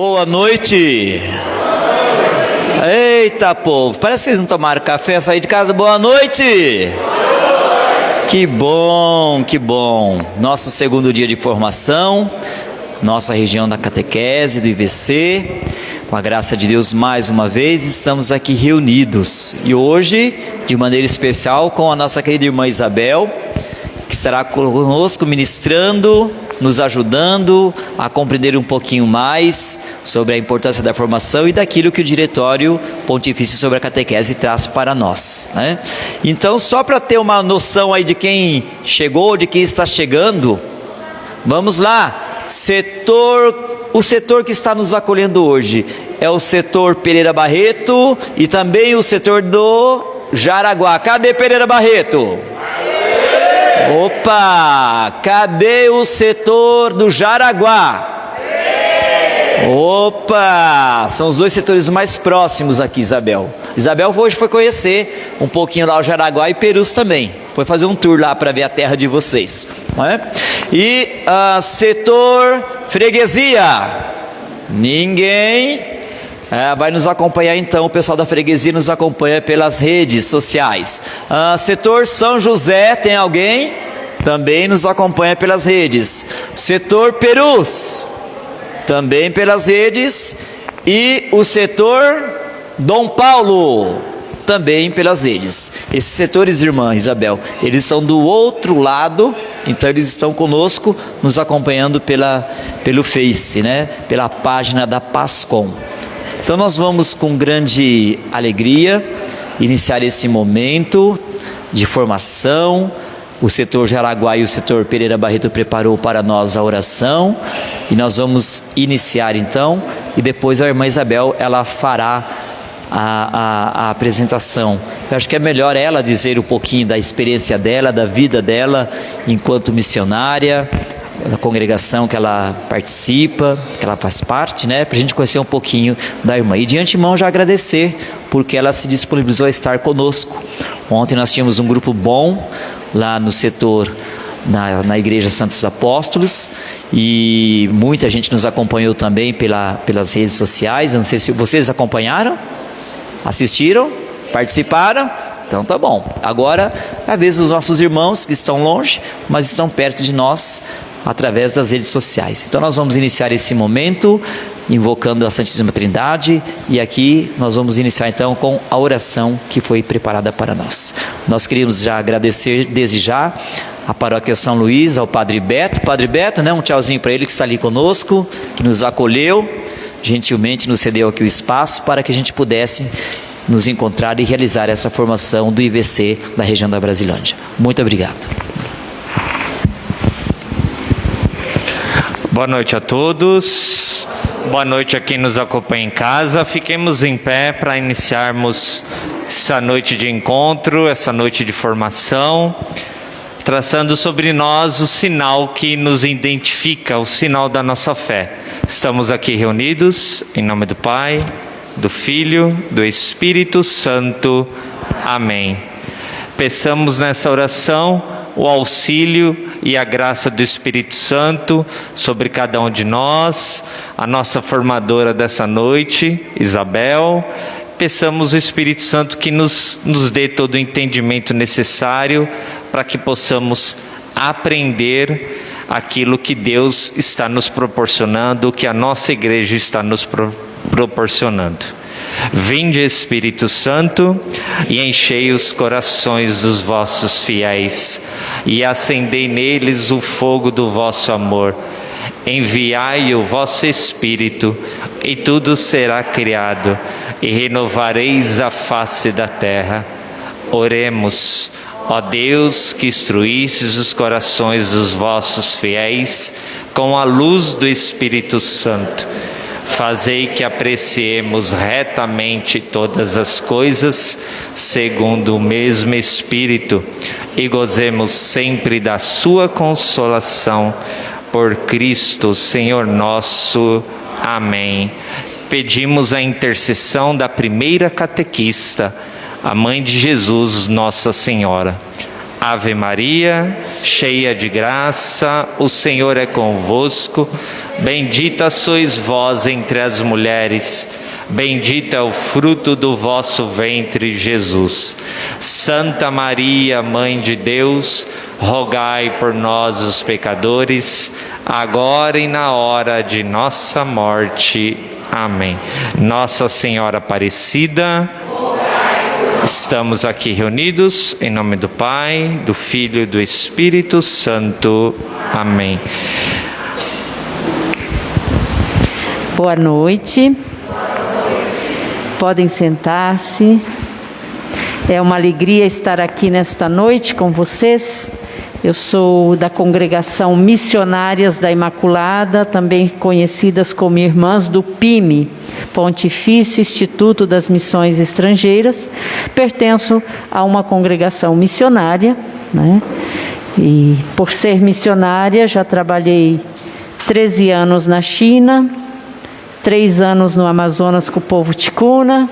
Boa noite. Eita, povo, parece que vocês não tomaram café, sair de casa. Boa noite. Que bom, que bom. Nosso segundo dia de formação, nossa região da catequese, do IVC. Com a graça de Deus, mais uma vez, estamos aqui reunidos. E hoje, de maneira especial, com a nossa querida irmã Isabel, que estará conosco ministrando, nos ajudando a compreender um pouquinho mais sobre a importância da formação e daquilo que o Diretório Pontifício sobre a Catequese traz para nós, né? Então, só para ter uma noção aí de quem chegou, de quem está chegando, vamos lá. O setor que está nos acolhendo hoje é o setor Pereira Barreto e também o setor do Jaraguá. Cadê Pereira Barreto? Opa! Cadê o setor do Jaraguá? Opa! São os dois setores mais próximos aqui, Isabel. Isabel hoje foi conhecer um pouquinho lá o Jaraguá e Perus também. Foi fazer um tour lá para ver a terra de vocês, não é? E setor freguesia. Ninguém vai nos acompanhar então. O pessoal da freguesia nos acompanha pelas redes sociais. Setor São José, tem alguém? Também nos acompanha pelas redes. Setor Perus, também pelas redes. E o setor Dom Paulo, também pelas redes. Esses setores, irmã Isabel, eles são do outro lado. Então eles estão conosco, nos acompanhando pelo Face, né? Pela página da Pascom. Então nós vamos com grande alegria iniciar esse momento de formação. O setor Jaraguá e o setor Pereira Barreto preparou para nós a oração e nós vamos iniciar então, e depois a irmã Isabel, ela fará a apresentação. Eu acho que é melhor ela dizer um pouquinho da experiência dela, da vida dela enquanto missionária, da congregação que ela participa, que ela faz parte, né? Para a gente conhecer um pouquinho da irmã. E de antemão já agradecer, porque ela se disponibilizou a estar conosco. Ontem nós tínhamos um grupo bom lá no setor, na Igreja Santos Apóstolos, e muita gente nos acompanhou também pelas redes sociais. Eu não sei se vocês acompanharam, assistiram, participaram. Então tá bom. Agora é a vez dos nossos irmãos que estão longe, mas estão perto de nós através das redes sociais. Então nós vamos iniciar esse momento invocando a Santíssima Trindade, e aqui nós vamos iniciar então com a oração que foi preparada para nós. Nós queríamos já agradecer desde já a Paróquia São Luís, ao Padre Beto, né? Um tchauzinho para ele que está ali conosco, que nos acolheu, gentilmente nos cedeu aqui o espaço para que a gente pudesse nos encontrar e realizar essa formação do IVC da região da Brasilândia. Muito obrigado. Boa noite a todos, boa noite a quem nos acompanha em casa. Fiquemos em pé para iniciarmos essa noite de encontro, essa noite de formação, traçando sobre nós o sinal que nos identifica, o sinal da nossa fé. Estamos aqui reunidos em nome do Pai, do Filho, do Espírito Santo. Amém. Peçamos nessa oração o auxílio e a graça do Espírito Santo sobre cada um de nós, a nossa formadora dessa noite, Isabel. Peçamos o Espírito Santo que nos dê todo o entendimento necessário para que possamos aprender aquilo que Deus está nos proporcionando, o que a nossa igreja está nos proporcionando. Vinde, Espírito Santo, e enchei os corações dos vossos fiéis, e acendei neles o fogo do vosso amor. Enviai o vosso Espírito, e tudo será criado, e renovareis a face da terra. Oremos. Ó Deus, que instruístes os corações dos vossos fiéis com a luz do Espírito Santo, fazei que apreciemos retamente todas as coisas, segundo o mesmo Espírito, e gozemos sempre da sua consolação. Por Cristo, Senhor nosso. Amém. Pedimos a intercessão da primeira catequista, a Mãe de Jesus, Nossa Senhora. Ave Maria, cheia de graça, o Senhor é convosco. Bendita sois vós entre as mulheres, bendito é o fruto do vosso ventre, Jesus. Santa Maria, Mãe de Deus, rogai por nós, os pecadores, agora e na hora de nossa morte. Amém. Nossa Senhora Aparecida, estamos aqui reunidos em nome do Pai, do Filho e do Espírito Santo. Amém. Boa noite. Podem sentar-se. É uma alegria estar aqui nesta noite com vocês. Eu sou da Congregação Missionárias da Imaculada, também conhecidas como Irmãs do PIME, Pontifício Instituto das Missões Estrangeiras. Pertenço a uma congregação missionária, né? E por ser missionária, já trabalhei 13 anos na China, 3 anos no Amazonas com o povo ticuna,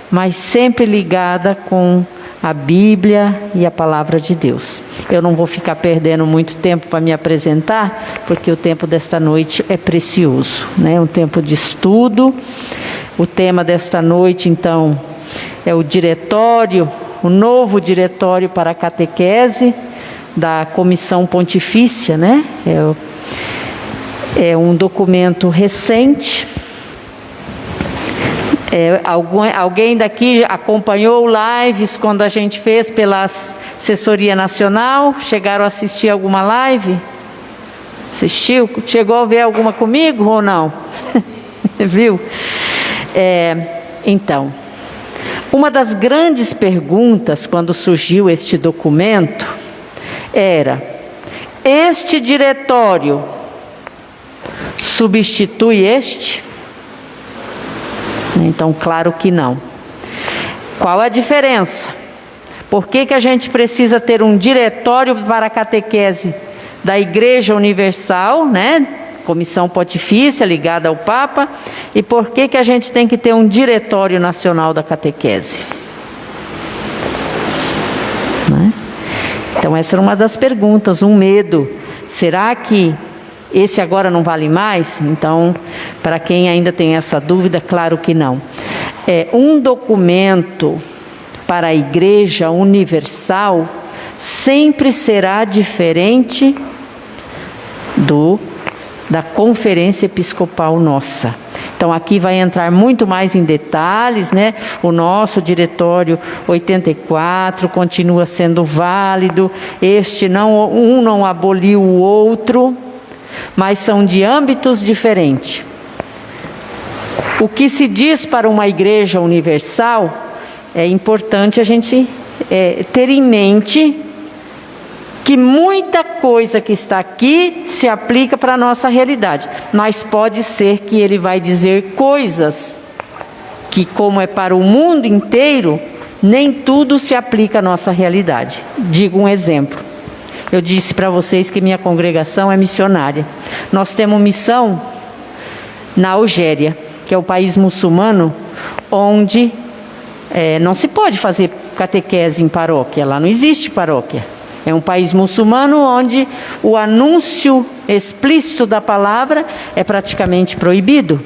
mas sempre ligada com a Bíblia e a Palavra de Deus. Eu não vou ficar perdendo muito tempo para me apresentar, porque o tempo desta noite é precioso, né? Um tempo de estudo. O tema desta noite, então, é o diretório, o novo diretório para a catequese da Comissão Pontifícia, né? É um documento recente. Alguém daqui acompanhou lives quando a gente fez pela Assessoria Nacional? Chegaram a assistir alguma live? Assistiu? Chegou a ver alguma comigo ou não? Viu? Então, uma das grandes perguntas quando surgiu este documento era: este diretório substitui este? Então, claro que não. Qual a diferença? Por que a gente precisa ter um diretório para a catequese da Igreja Universal, né? Comissão Pontifícia ligada ao Papa, e por que a gente tem que ter um diretório nacional da catequese? Né? Então, essa era uma das perguntas, um medo. Será que esse agora não vale mais? Então, para quem ainda tem essa dúvida, claro que não. Um documento para a Igreja Universal sempre será diferente da Conferência Episcopal nossa. Então, aqui vai entrar muito mais em detalhes, né? O nosso diretório 84 continua sendo válido. Um não aboliu o outro, mas são de âmbitos diferentes. O que se diz para uma igreja universal, é importante a gente ter em mente que muita coisa que está aqui se aplica para a nossa realidade, mas pode ser que ele vai dizer coisas que, como é para o mundo inteiro, nem tudo se aplica à nossa realidade. Digo um exemplo. Eu disse para vocês que minha congregação é missionária. Nós temos missão na Algéria, que é o país muçulmano, onde não se pode fazer catequese em paróquia. Lá não existe paróquia. É um país muçulmano onde o anúncio explícito da palavra é praticamente proibido.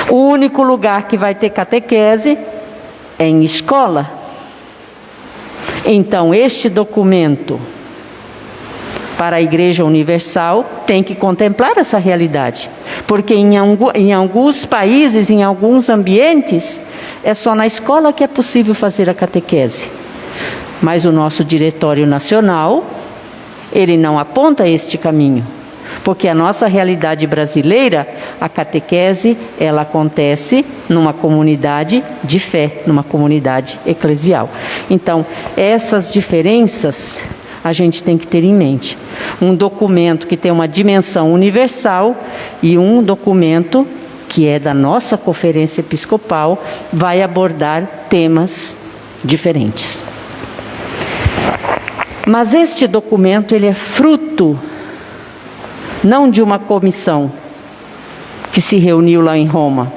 O único lugar que vai ter catequese é em escola. Então, este documento para a Igreja Universal tem que contemplar essa realidade, porque em alguns países, em alguns ambientes, é só na escola que é possível fazer a catequese. Mas o nosso Diretório Nacional, ele não aponta este caminho, porque a nossa realidade brasileira, a catequese, ela acontece numa comunidade de fé, numa comunidade eclesial. Então, essas diferenças a gente tem que ter em mente. Um documento que tem uma dimensão universal e um documento que é da nossa Conferência Episcopal vai abordar temas diferentes. Mas este documento, ele é fruto não de uma comissão que se reuniu lá em Roma.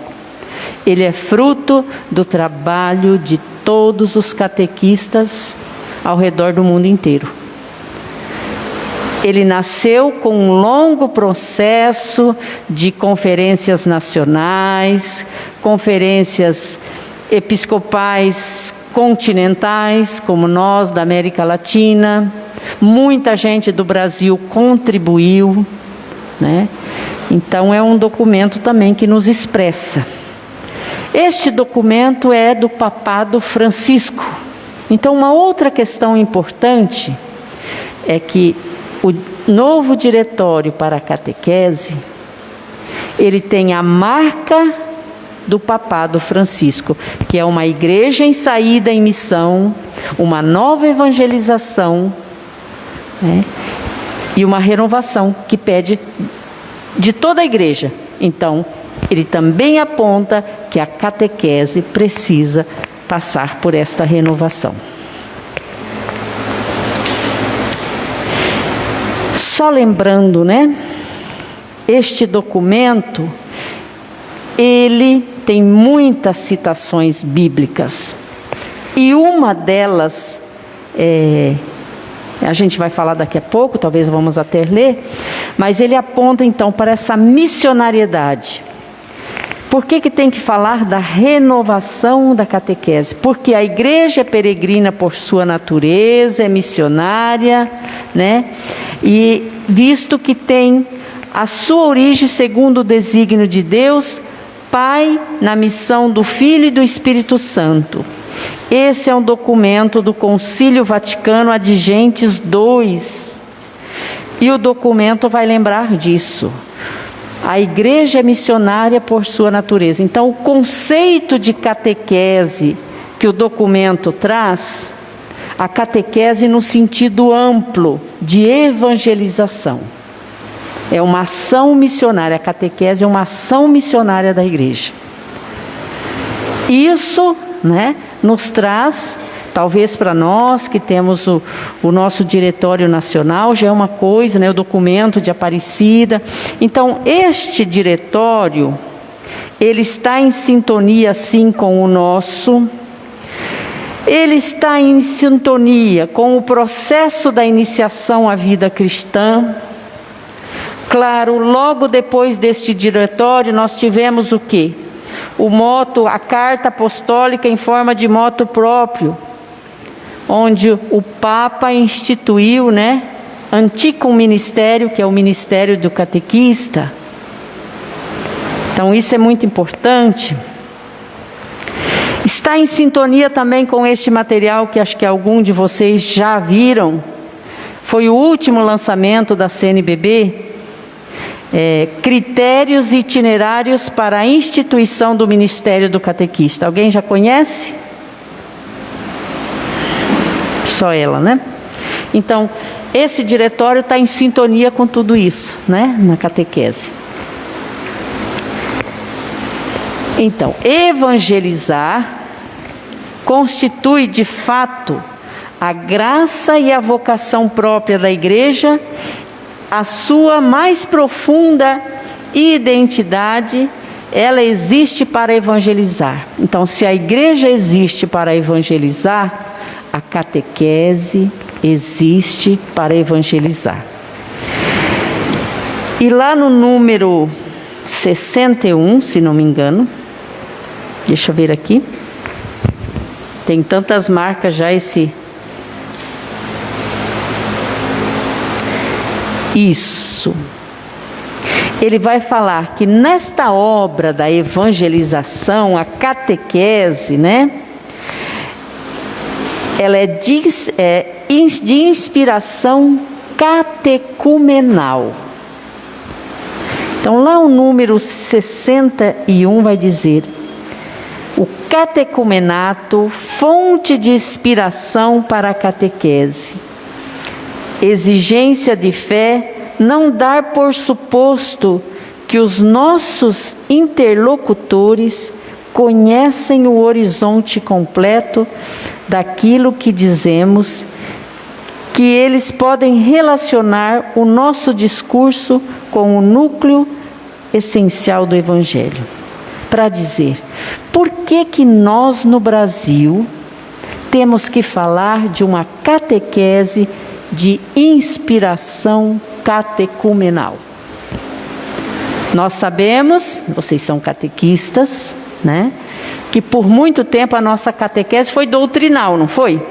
Ele é fruto do trabalho de todos os catequistas ao redor do mundo inteiro. Ele nasceu com um longo processo de conferências nacionais, conferências episcopais continentais, como nós da América Latina. Muita gente do Brasil contribuiu, né? Então é um documento também que nos expressa. Este documento é do Papado Francisco. Então uma outra questão importante é que o novo diretório para a catequese, ele tem a marca do Papado Francisco, que é uma igreja em saída em missão, uma nova evangelização, né? E uma renovação que pede de toda a igreja. Então, ele também aponta que a catequese precisa passar por esta renovação. Só lembrando, né? Este documento, ele tem muitas citações bíblicas. E uma delas, a gente vai falar daqui a pouco, talvez vamos até ler, mas ele aponta então para essa missionariedade. Por que tem que falar da renovação da catequese? Porque a igreja é peregrina por sua natureza, é missionária, né? E visto que tem a sua origem segundo o desígnio de Deus, Pai, na missão do Filho e do Espírito Santo. Esse é um documento do Concílio Vaticano Ad Gentes II. E o documento vai lembrar disso. A igreja é missionária por sua natureza. Então, o conceito de catequese que o documento traz, a catequese no sentido amplo de evangelização. É uma ação missionária. A catequese é uma ação missionária da igreja. Isso, né, nos traz, talvez para nós que temos o nosso diretório nacional, já é uma coisa, né, o documento de Aparecida. Então, este diretório, ele está em sintonia, sim, com o nosso. Ele está em sintonia com o processo da iniciação à vida cristã. Claro, logo depois deste diretório, nós tivemos o quê? O moto, a carta apostólica em forma de moto próprio, onde o Papa instituiu, né, antigo ministério, que é o ministério do catequista. Então isso é muito importante. Está em sintonia também com este material que acho que algum de vocês já viram. Foi o último lançamento da CNBB. Critérios e itinerários para a instituição do Ministério do Catequista. Alguém já conhece? Só ela, né? Então, esse diretório está em sintonia com tudo isso, né? Na catequese. Então, evangelizar constitui de fato a graça e a vocação própria da igreja, a sua mais profunda identidade, ela existe para evangelizar. Então, se a igreja existe para evangelizar, a catequese existe para evangelizar. E lá no número 61, se não me engano, deixa eu ver aqui, tem tantas marcas já esse... Isso. Ele vai falar que nesta obra da evangelização, a catequese, né? Ela é de inspiração catecumenal. Então lá o número 61 vai dizer: o catecumenato, fonte de inspiração para a catequese. Exigência de fé, não dar por suposto que os nossos interlocutores conhecem o horizonte completo daquilo que dizemos, que eles podem relacionar o nosso discurso com o núcleo essencial do Evangelho. Para dizer, por que nós no Brasil temos que falar de uma catequese de inspiração catecumenal. Nós sabemos, vocês são catequistas, né, que por muito tempo a nossa catequese foi doutrinal, não foi?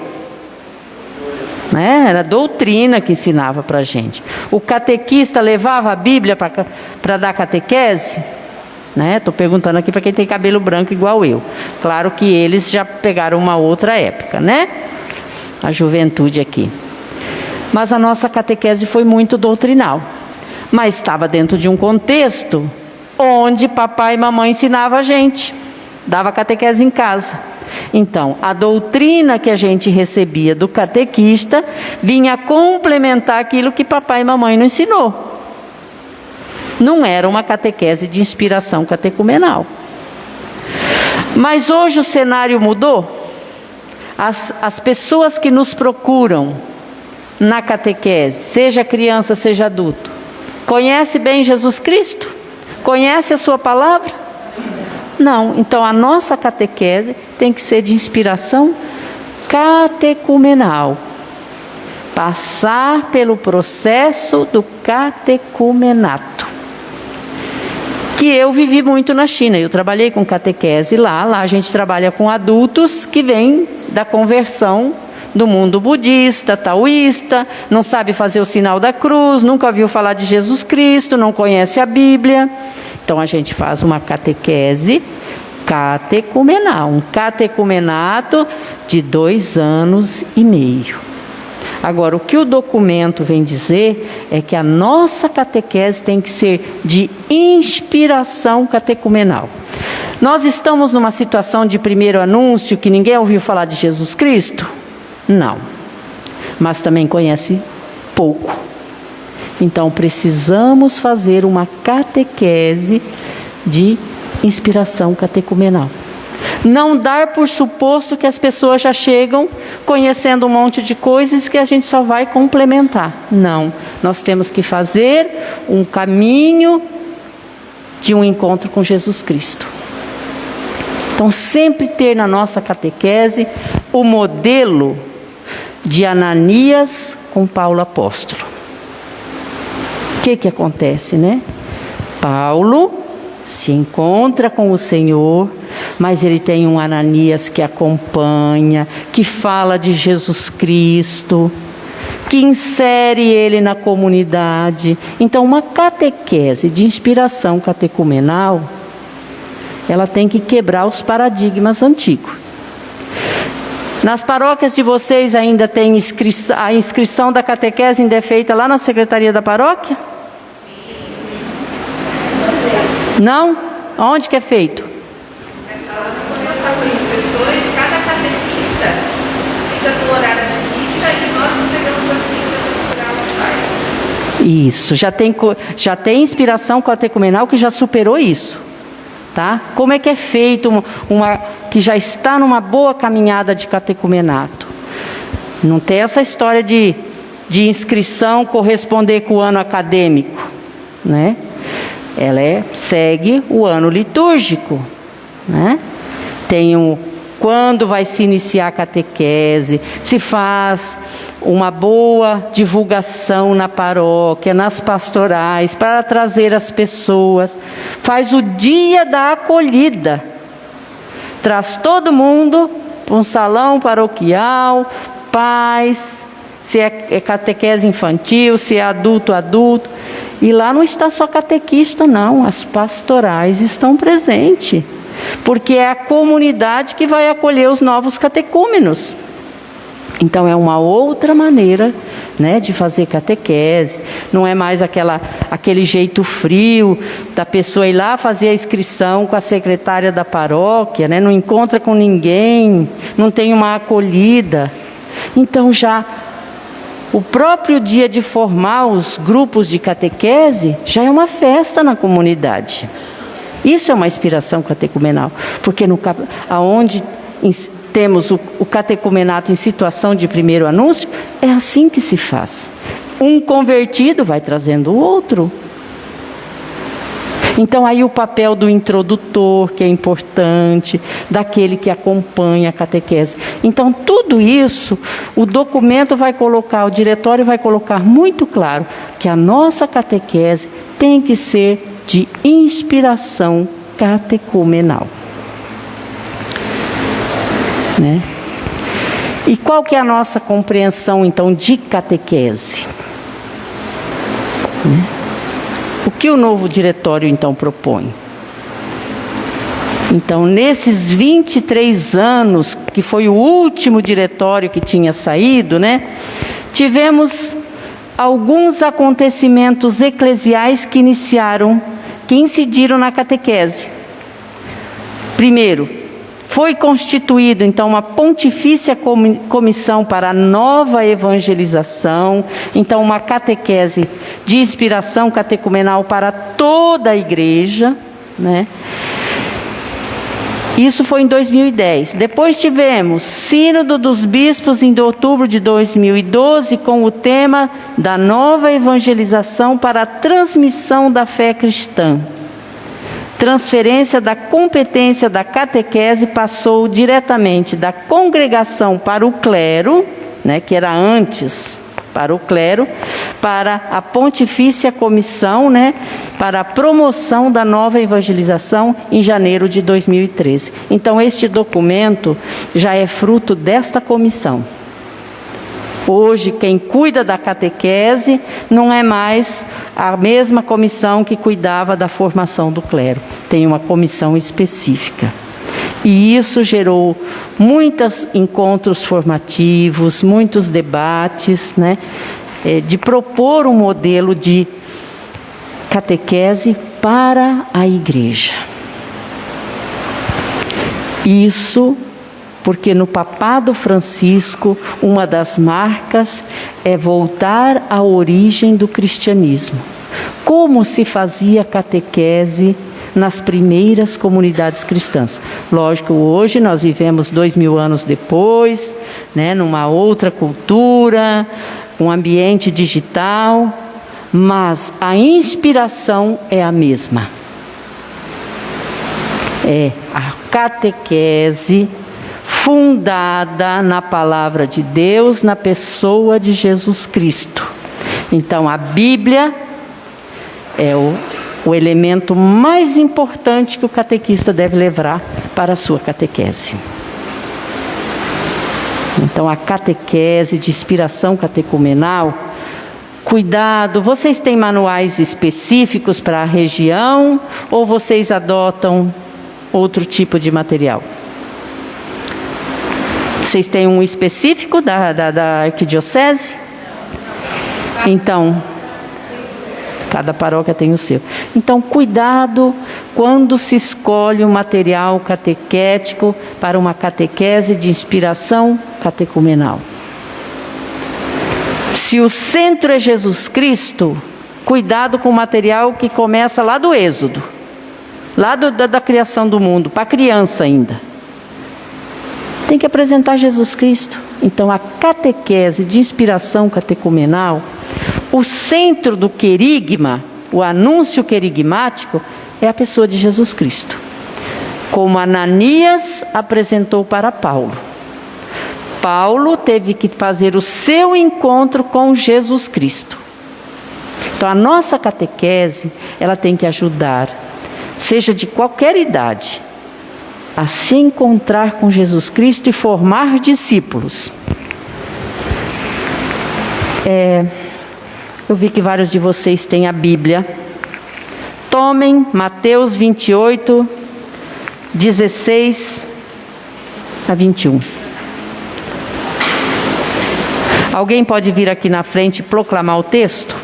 Né? Era doutrina que ensinava para a gente. O catequista levava a Bíblia para dar catequese? Estou perguntando aqui para quem tem cabelo branco igual eu. Claro que eles já pegaram uma outra época, né? A juventude aqui. Mas a nossa catequese foi muito doutrinal. Mas estava dentro de um contexto onde papai e mamãe ensinavam a gente. Dava catequese em casa. Então, a doutrina que a gente recebia do catequista vinha complementar aquilo que papai e mamãe não ensinou. Não era uma catequese de inspiração catecumenal. Mas hoje o cenário mudou. As pessoas que nos procuram na catequese, seja criança, seja adulto, conhece bem Jesus Cristo? Conhece a sua palavra? Não. Então a nossa catequese tem que ser de inspiração catecumenal. Passar pelo processo do catecumenato. Que eu vivi muito na China. Eu trabalhei com catequese lá a gente trabalha com adultos que vêm da conversão do mundo budista, taoísta, não sabe fazer o sinal da cruz, nunca ouviu falar de Jesus Cristo, não conhece a Bíblia. Então a gente faz uma catequese catecumenal, um catecumenato de 2 anos e meio. Agora, o que o documento vem dizer é que a nossa catequese tem que ser de inspiração catecumenal. Nós estamos numa situação de primeiro anúncio que ninguém ouviu falar de Jesus Cristo? Não. Mas também conhece pouco. Então, precisamos fazer uma catequese de inspiração catecumenal. Não dar por suposto que as pessoas já chegam conhecendo um monte de coisas que a gente só vai complementar. Não, nós temos que fazer um caminho de um encontro com Jesus Cristo. Então, sempre ter na nossa catequese o modelo de Ananias com Paulo apóstolo. O que acontece, né? Paulo se encontra com o Senhor, mas ele tem um Ananias que acompanha, que fala de Jesus Cristo, que insere ele na comunidade. Então, uma catequese de inspiração catecumenal, ela tem que quebrar os paradigmas antigos. Nas paróquias de vocês ainda tem a inscrição da catequese ainda é feita lá na secretaria da paróquia? Não? Onde que é feito? As inscrições, cada catequista fica no horário de missa e nós entregamos as fichas para os pais. Isso, já tem inspiração catecumenal que já superou isso. Tá? Como é que é feito que já está numa boa caminhada de catecumenato? Não tem essa história de inscrição corresponder com o ano acadêmico, né? Ela segue o ano litúrgico, né? Tem quando vai se iniciar a catequese, se faz uma boa divulgação na paróquia, nas pastorais, para trazer as pessoas, faz o dia da acolhida, traz todo mundo para um salão paroquial, pais, se é catequese infantil, se é adulto, e lá não está só catequista não, as pastorais estão presentes, porque é a comunidade que vai acolher os novos catecúmenos. Então é uma outra maneira, né, de fazer catequese. Não é mais aquele jeito frio da pessoa ir lá fazer a inscrição com a secretária da paróquia, né, não encontra com ninguém, não tem uma acolhida. Então já o próprio dia de formar os grupos de catequese já é uma festa na comunidade. Isso é uma inspiração catecumenal, porque aonde temos o catecumenato em situação de primeiro anúncio, é assim que se faz. Um convertido vai trazendo o outro. Então aí o papel do introdutor, que é importante, daquele que acompanha a catequese. Então tudo isso, o documento vai colocar, o diretório vai colocar muito claro que a nossa catequese tem que ser de inspiração catecumenal. Né? E qual que é a nossa compreensão, então, de catequese? Né? O que o novo diretório, então, propõe? Então, nesses 23 anos, que foi o último diretório que tinha saído, né? Tivemos alguns acontecimentos eclesiais que incidiram na catequese. Primeiro, foi constituído, então, uma pontifícia comissão para a nova evangelização, então uma catequese de inspiração catecumenal para toda a igreja, né? Isso foi em 2010. Depois tivemos Sínodo dos Bispos em outubro de 2012, com o tema da nova evangelização para a transmissão da fé cristã. Transferência da competência da catequese passou diretamente da congregação para o clero, né, que era antes para o clero, para a Pontifícia Comissão, né, para a promoção da nova evangelização em janeiro de 2013. Então este documento já é fruto desta comissão. Hoje, quem cuida da catequese não é mais a mesma comissão que cuidava da formação do clero. Tem uma comissão específica. E isso gerou muitos encontros formativos, muitos debates, né, de propor um modelo de catequese para a igreja. Isso porque no Papado Francisco, uma das marcas é voltar à origem do cristianismo. Como se fazia catequese nas primeiras comunidades cristãs. Lógico, hoje nós vivemos 2000 anos depois, né, numa outra cultura, um ambiente digital, mas a inspiração é a mesma. É a catequese fundada na palavra de Deus, na pessoa de Jesus Cristo. Então a Bíblia é o elemento mais importante que o catequista deve levar para a sua catequese. Então a catequese de inspiração catecumenal, cuidado, vocês têm manuais específicos para a região ou vocês adotam outro tipo de material? Vocês têm um específico da arquidiocese? Então, cada paróquia tem o seu. Então, cuidado quando se escolhe um material catequético para uma catequese de inspiração catecumenal. Se o centro é Jesus Cristo, cuidado com o material que começa lá do Êxodo, lá da criação do mundo, para criança ainda. Tem que apresentar Jesus Cristo. Então a catequese de inspiração catecumenal, o centro do querigma, o anúncio querigmático, é a pessoa de Jesus Cristo. Como Ananias apresentou para Paulo. Paulo teve que fazer o seu encontro com Jesus Cristo. Então a nossa catequese, ela tem que ajudar, seja de qualquer idade, a se encontrar com Jesus Cristo e formar discípulos. Eu vi que vários de vocês têm a Bíblia. Tomem Mateus 28, 16 a 21. Alguém pode vir aqui na frente e proclamar o texto?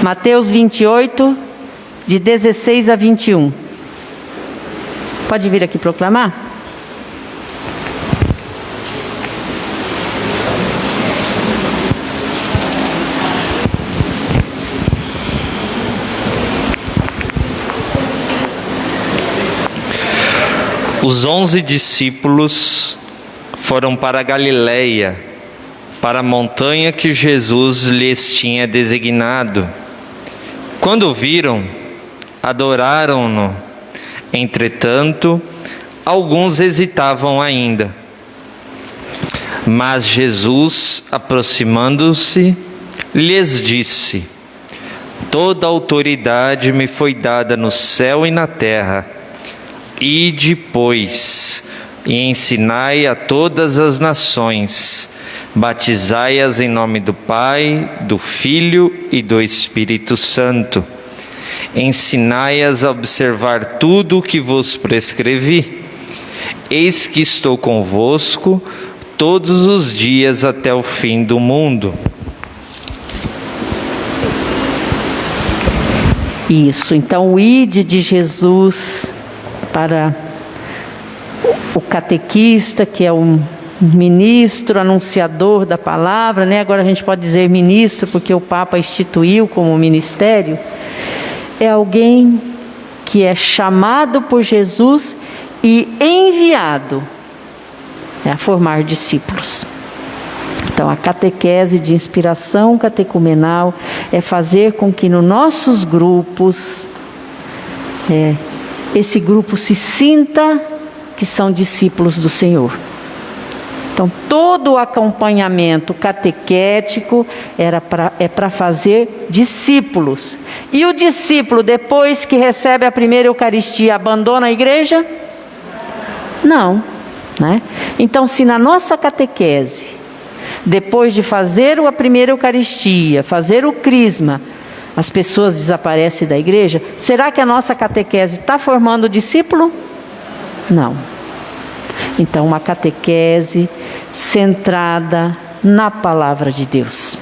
Mateus 28, de 16 a 21. Pode vir aqui proclamar? Os 11 discípulos foram para a Galileia para a montanha que Jesus lhes tinha designado. Quando o viram, adoraram-no. Entretanto, alguns hesitavam ainda. Mas Jesus, aproximando-se, lhes disse: Toda autoridade me foi dada no céu e na terra. Ide, pois, e ensinai a todas as nações, batizai-as em nome do Pai, do Filho e do Espírito Santo. Ensinai-as a observar tudo o que vos prescrevi. Eis que estou convosco todos os dias até o fim do mundo. Isso, então o ide de Jesus para o catequista, que é um ministro, anunciador da palavra, né? Agora a gente pode dizer ministro, porque o Papa instituiu como ministério. É alguém que é chamado por Jesus e enviado a formar discípulos. Então, a catequese de inspiração catecumenal é fazer com que nos nossos grupos, esse grupo se sinta que são discípulos do Senhor. Então, todo o acompanhamento catequético é para fazer discípulos. E o discípulo, depois que recebe a primeira Eucaristia, abandona a igreja? Não, né? Então, se na nossa catequese, depois de fazer a primeira Eucaristia, fazer o crisma, as pessoas desaparecem da igreja, será que a nossa catequese está formando discípulo? Não. Então, uma catequese centrada na palavra de Deus.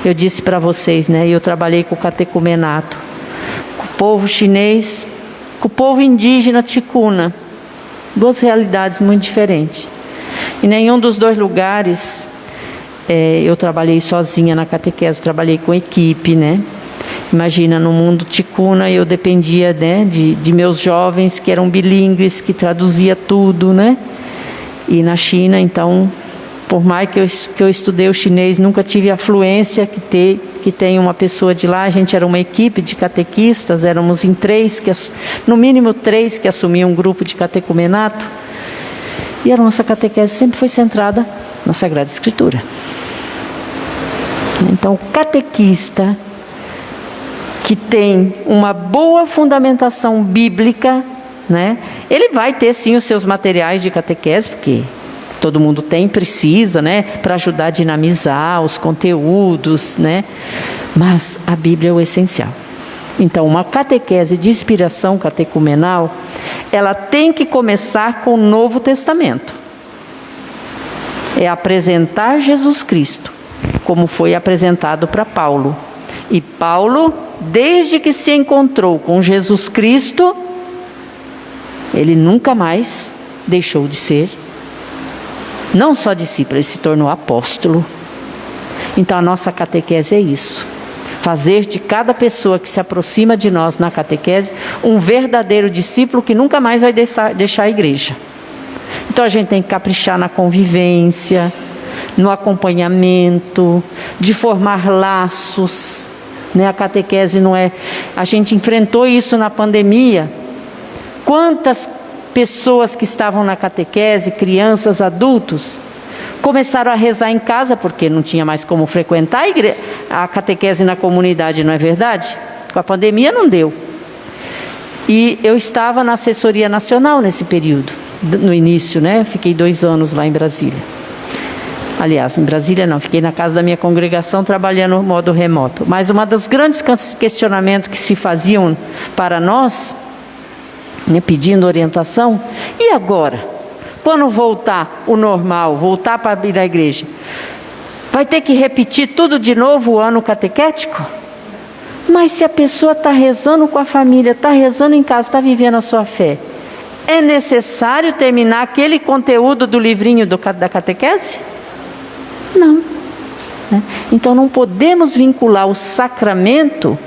Eu disse para vocês, né? Eu trabalhei com o catecumenato, com o povo chinês, com o povo indígena ticuna. Duas realidades muito diferentes. Em nenhum dos dois lugares eu trabalhei sozinha na catequese, eu trabalhei com equipe, né? Imagina, no mundo ticuna eu dependia, né, de meus jovens que eram bilíngues, que traduzia tudo, né? E na China, então, por mais que eu estudei o chinês, nunca tive a fluência que tem uma pessoa de lá. A gente era uma equipe de catequistas, éramos em no mínimo três que assumiam um grupo de catecumenato. E a nossa catequese sempre foi centrada na Sagrada Escritura. Então, o catequista que tem uma boa fundamentação bíblica, né, ele vai ter sim os seus materiais de catequese, porque todo mundo precisa, né, para ajudar a dinamizar os conteúdos, né, mas a Bíblia é o essencial. Então, uma catequese de inspiração catecumenal, ela tem que começar com o Novo Testamento. É apresentar Jesus Cristo, como foi apresentado para Paulo. E Paulo, desde que se encontrou com Jesus Cristo, ele nunca mais deixou de ser, não só discípulo, ele se tornou apóstolo. Então, a nossa catequese é isso. Fazer de cada pessoa que se aproxima de nós na catequese um verdadeiro discípulo que nunca mais vai deixar a igreja. Então a gente tem que caprichar na convivência, no acompanhamento, de formar laços, né? A catequese não é... A gente enfrentou isso na pandemia. Quantas pessoas que estavam na catequese, crianças, adultos, começaram a rezar em casa, porque não tinha mais como frequentar a catequese na comunidade, não é verdade? Com a pandemia não deu. E eu estava na assessoria nacional nesse período, no início, né? Fiquei 2 anos lá em Brasília. Aliás, em Brasília não, fiquei na casa da minha congregação trabalhando no modo remoto. Mas um dos grandes questionamentos que se faziam para nós, né, pedindo orientação, e agora? Quando voltar o normal, voltar para ir à igreja, vai ter que repetir tudo de novo o ano catequético? Mas se a pessoa está rezando com a família, está rezando em casa, está vivendo a sua fé, é necessário terminar aquele conteúdo do livrinho da catequese? Não. Né? Então não podemos vincular o sacramento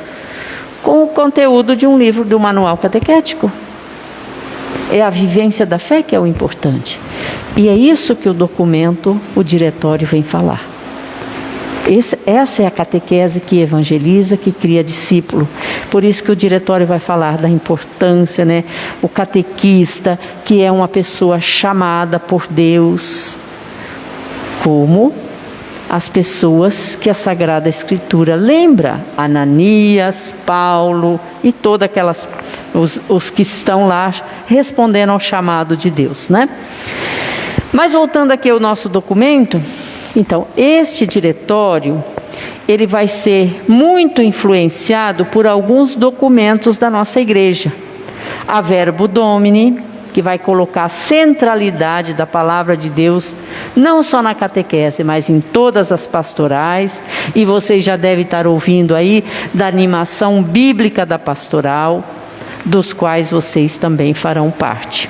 com o conteúdo de um livro do manual catequético. É a vivência da fé que é o importante. E é isso que o documento, o diretório, vem falar. Essa é a catequese que evangeliza, que cria discípulo. Por isso que o diretório vai falar da importância, né? O catequista, que é uma pessoa chamada por Deus, como as pessoas que a Sagrada Escritura lembra, Ananias, Paulo e todas aquelas, os que estão lá respondendo ao chamado de Deus, né? Mas voltando aqui ao nosso documento, então, este diretório, ele vai ser muito influenciado por alguns documentos da nossa igreja. A Verbo Domini, que vai colocar a centralidade da palavra de Deus, não só na catequese, mas em todas as pastorais. E vocês já devem estar ouvindo aí da animação bíblica da pastoral, dos quais vocês também farão parte.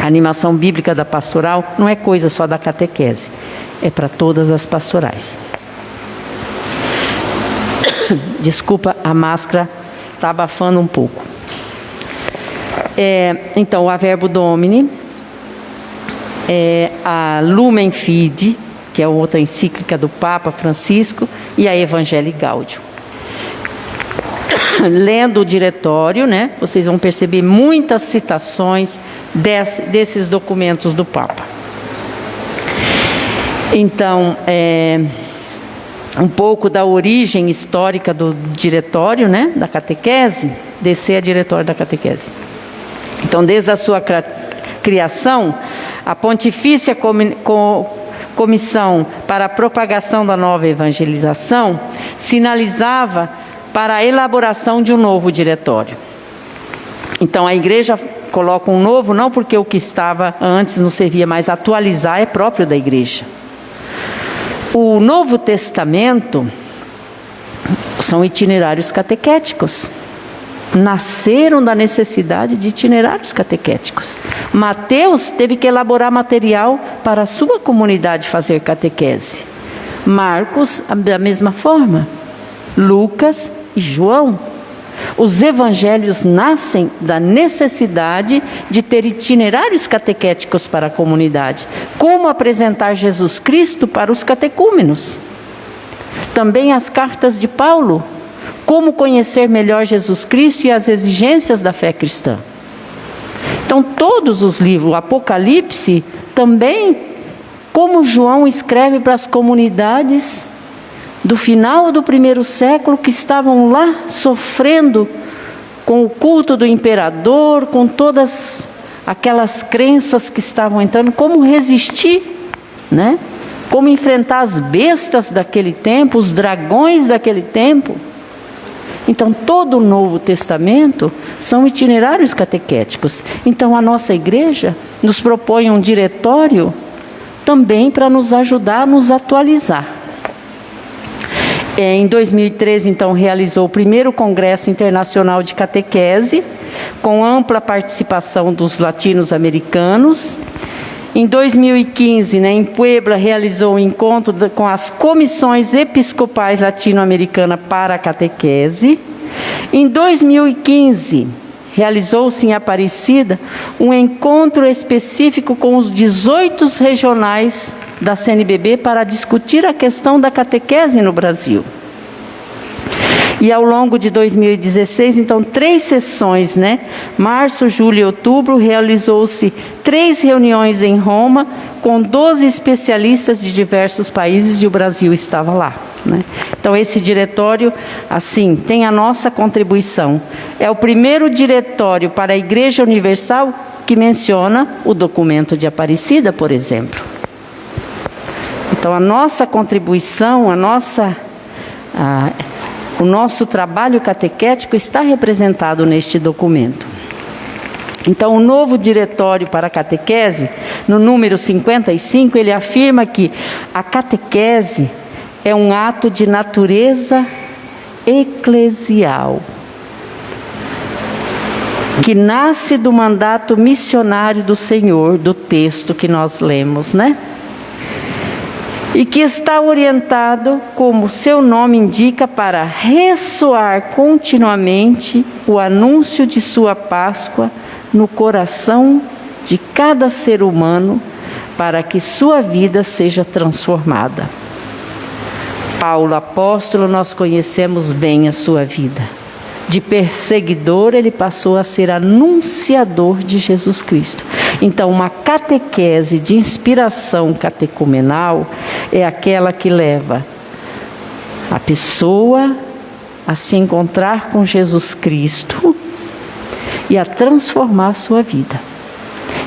A animação bíblica da pastoral não é coisa só da catequese, é para todas as pastorais. Desculpa, a máscara está abafando um pouco. Então, a Verbo Domini, a Lumen Fide, que é outra encíclica do Papa Francisco, e a Evangelii Gaudium. Lendo o diretório, né, vocês vão perceber muitas citações desses documentos do Papa. Então, um pouco da origem histórica do diretório, né, da catequese, descer a diretório da catequese. Então, desde a sua criação, a Pontifícia Comissão para a Propagação da Nova Evangelização sinalizava para a elaboração de um novo diretório. Então, a igreja coloca um novo, não porque o que estava antes não servia, mas atualizar é próprio da igreja. O Novo Testamento são itinerários catequéticos. Nasceram da necessidade de itinerários catequéticos. Mateus teve que elaborar material para a sua comunidade fazer catequese. Marcos, da mesma forma. Lucas e João. Os evangelhos nascem da necessidade de ter itinerários catequéticos para a comunidade. Como apresentar Jesus Cristo para os catecúmenos. Também as cartas de Paulo. Como conhecer melhor Jesus Cristo e as exigências da fé cristã. Então, todos os livros, o Apocalipse, também, como João escreve para as comunidades do final do primeiro século, que estavam lá sofrendo com o culto do imperador, com todas aquelas crenças que estavam entrando, como resistir, né? Como enfrentar as bestas daquele tempo, os dragões daquele tempo. Então, todo o Novo Testamento são itinerários catequéticos. Então, a nossa igreja nos propõe um diretório também para nos ajudar a nos atualizar. Em 2013, então, realizou o primeiro Congresso Internacional de Catequese, com ampla participação dos latino-americanos. Em 2015, em Puebla, realizou um encontro com as comissões episcopais latino-americanas para a catequese. Em 2015, realizou-se em Aparecida um encontro específico com os 18 regionais da CNBB para discutir a questão da catequese no Brasil. E ao longo de 2016, então, 3 sessões, março, julho e outubro, realizou-se 3 reuniões em Roma, com 12 especialistas de diversos países, e o Brasil estava lá. Então, esse diretório, assim, tem a nossa contribuição. É o primeiro diretório para a Igreja Universal que menciona o documento de Aparecida, por exemplo. Então, a nossa contribuição, o nosso trabalho catequético está representado neste documento. Então, o novo diretório para a catequese, no número 55, ele afirma que a catequese é um ato de natureza eclesial, que nasce do mandato missionário do Senhor, do texto que nós lemos, e que está orientado, como seu nome indica, para ressoar continuamente o anúncio de sua Páscoa no coração de cada ser humano para que sua vida seja transformada. Paulo, apóstolo, nós conhecemos bem a sua vida. De perseguidor, ele passou a ser anunciador de Jesus Cristo. Então, uma catequese de inspiração catecumenal é aquela que leva a pessoa a se encontrar com Jesus Cristo e a transformar a sua vida.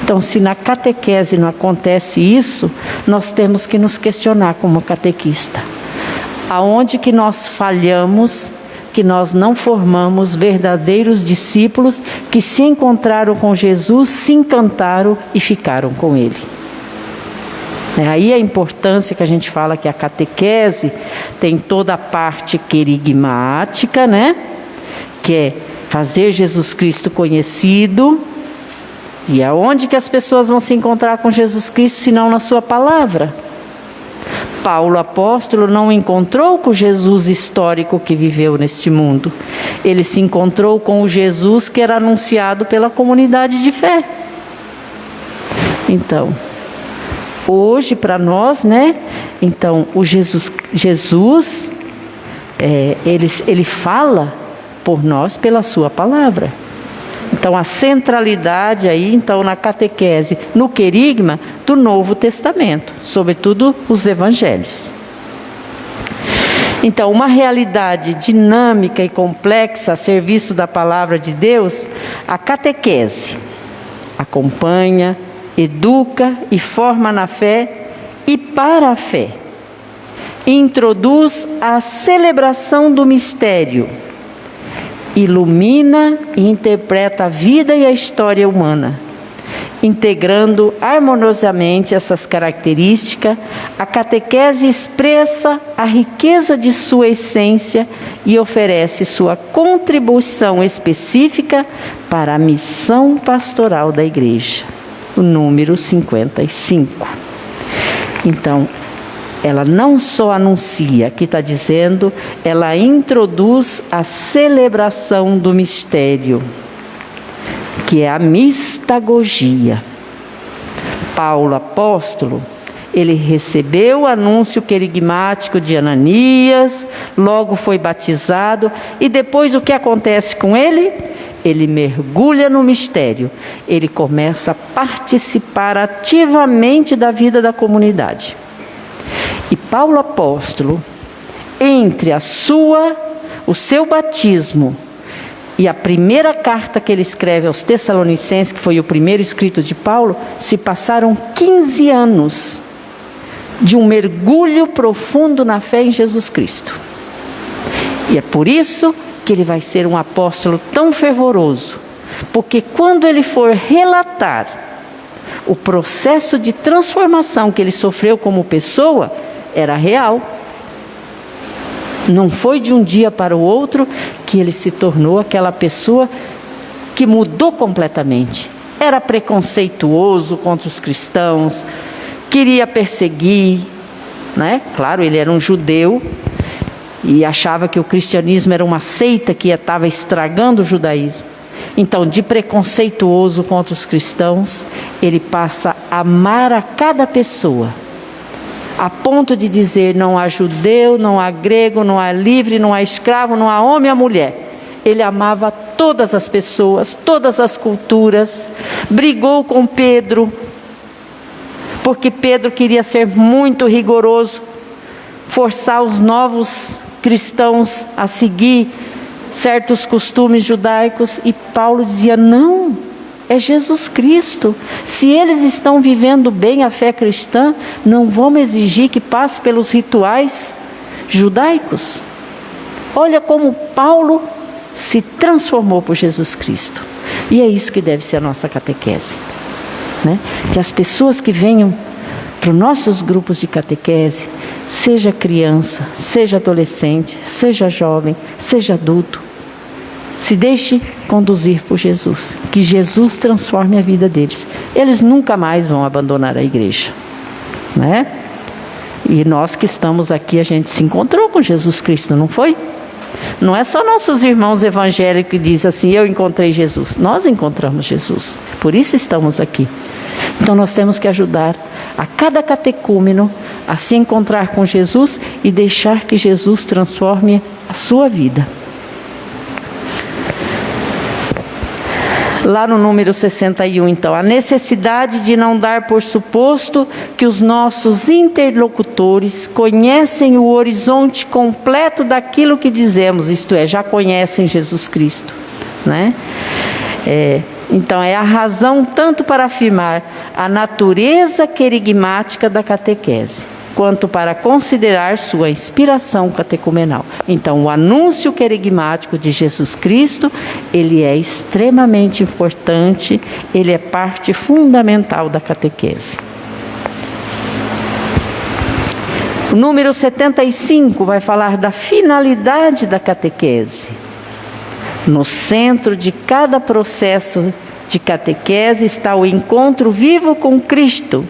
Então, se na catequese não acontece isso, nós temos que nos questionar como catequista. Aonde que nós falhamos, que nós não formamos verdadeiros discípulos que se encontraram com Jesus, se encantaram e ficaram com Ele. É aí a importância que a gente fala que a catequese tem toda a parte querigmática, né? Que é fazer Jesus Cristo conhecido. E aonde que as pessoas vão se encontrar com Jesus Cristo, se não na sua palavra? Paulo, apóstolo, não encontrou com o Jesus histórico que viveu neste mundo. Ele se encontrou com o Jesus que era anunciado pela comunidade de fé. Então, hoje para nós, né? Então, o Jesus ele fala por nós pela sua palavra. Então, a centralidade aí, então, na catequese, no querigma do Novo Testamento, sobretudo os evangelhos. Então, uma realidade dinâmica e complexa a serviço da palavra de Deus, a catequese acompanha, educa e forma na fé e para a fé. Introduz a celebração do mistério, ilumina e interpreta a vida e a história humana. Integrando harmoniosamente essas características, a catequese expressa a riqueza de sua essência e oferece sua contribuição específica para a missão pastoral da Igreja. O número 55. Então, ela não só anuncia, aqui está dizendo, ela introduz a celebração do mistério, que é a mistagogia. Paulo, apóstolo, ele recebeu o anúncio querigmático de Ananias, logo foi batizado, e depois o que acontece com ele? Ele mergulha no mistério, ele começa a participar ativamente da vida da comunidade. E Paulo apóstolo, entre o seu batismo e a primeira carta que ele escreve aos Tessalonicenses, que foi o primeiro escrito de Paulo, se passaram 15 anos de um mergulho profundo na fé em Jesus Cristo. E é por isso que ele vai ser um apóstolo tão fervoroso, porque quando ele for relatar o processo de transformação que ele sofreu como pessoa, era real. Não foi de um dia para o outro que ele se tornou aquela pessoa que mudou completamente. Era preconceituoso contra os cristãos, queria perseguir, né? Claro, ele era um judeu e achava que o cristianismo era uma seita que estava estragando o judaísmo. Então, de preconceituoso contra os cristãos, ele passa a amar a cada pessoa, a ponto de dizer: não há judeu, não há grego, não há livre, não há escravo, não há homem, há mulher. Ele amava todas as pessoas, todas as culturas. Brigou com Pedro, porque Pedro queria ser muito rigoroso, forçar os novos cristãos a seguir certos costumes judaicos, e Paulo dizia: não, é Jesus Cristo. Se eles estão vivendo bem a fé cristã, não vamos exigir que passe pelos rituais judaicos. Olha como Paulo se transformou por Jesus Cristo. E é isso que deve ser a nossa catequese, né? Que as pessoas que venham para os nossos grupos de catequese, seja criança, seja adolescente, seja jovem, seja adulto, se deixe conduzir por Jesus, que Jesus transforme a vida deles. Eles nunca mais vão abandonar a igreja, né? E nós que estamos aqui, a gente se encontrou com Jesus Cristo, não foi? Não é só nossos irmãos evangélicos que dizem assim, eu encontrei Jesus. Nós encontramos Jesus. Por isso estamos aqui. Então nós temos que ajudar a cada catecúmeno a se encontrar com Jesus e deixar que Jesus transforme a sua vida. Lá no número 61, então, a necessidade de não dar por suposto que os nossos interlocutores conhecem o horizonte completo daquilo que dizemos, isto é, já conhecem Jesus Cristo, né? Então, é a razão tanto para afirmar a natureza querigmática da catequese, quanto para considerar sua inspiração catecumenal. Então, o anúncio querigmático de Jesus Cristo, ele é extremamente importante, ele é parte fundamental da catequese. O número 75 vai falar da finalidade da catequese. No centro de cada processo de catequese está o encontro vivo com Cristo.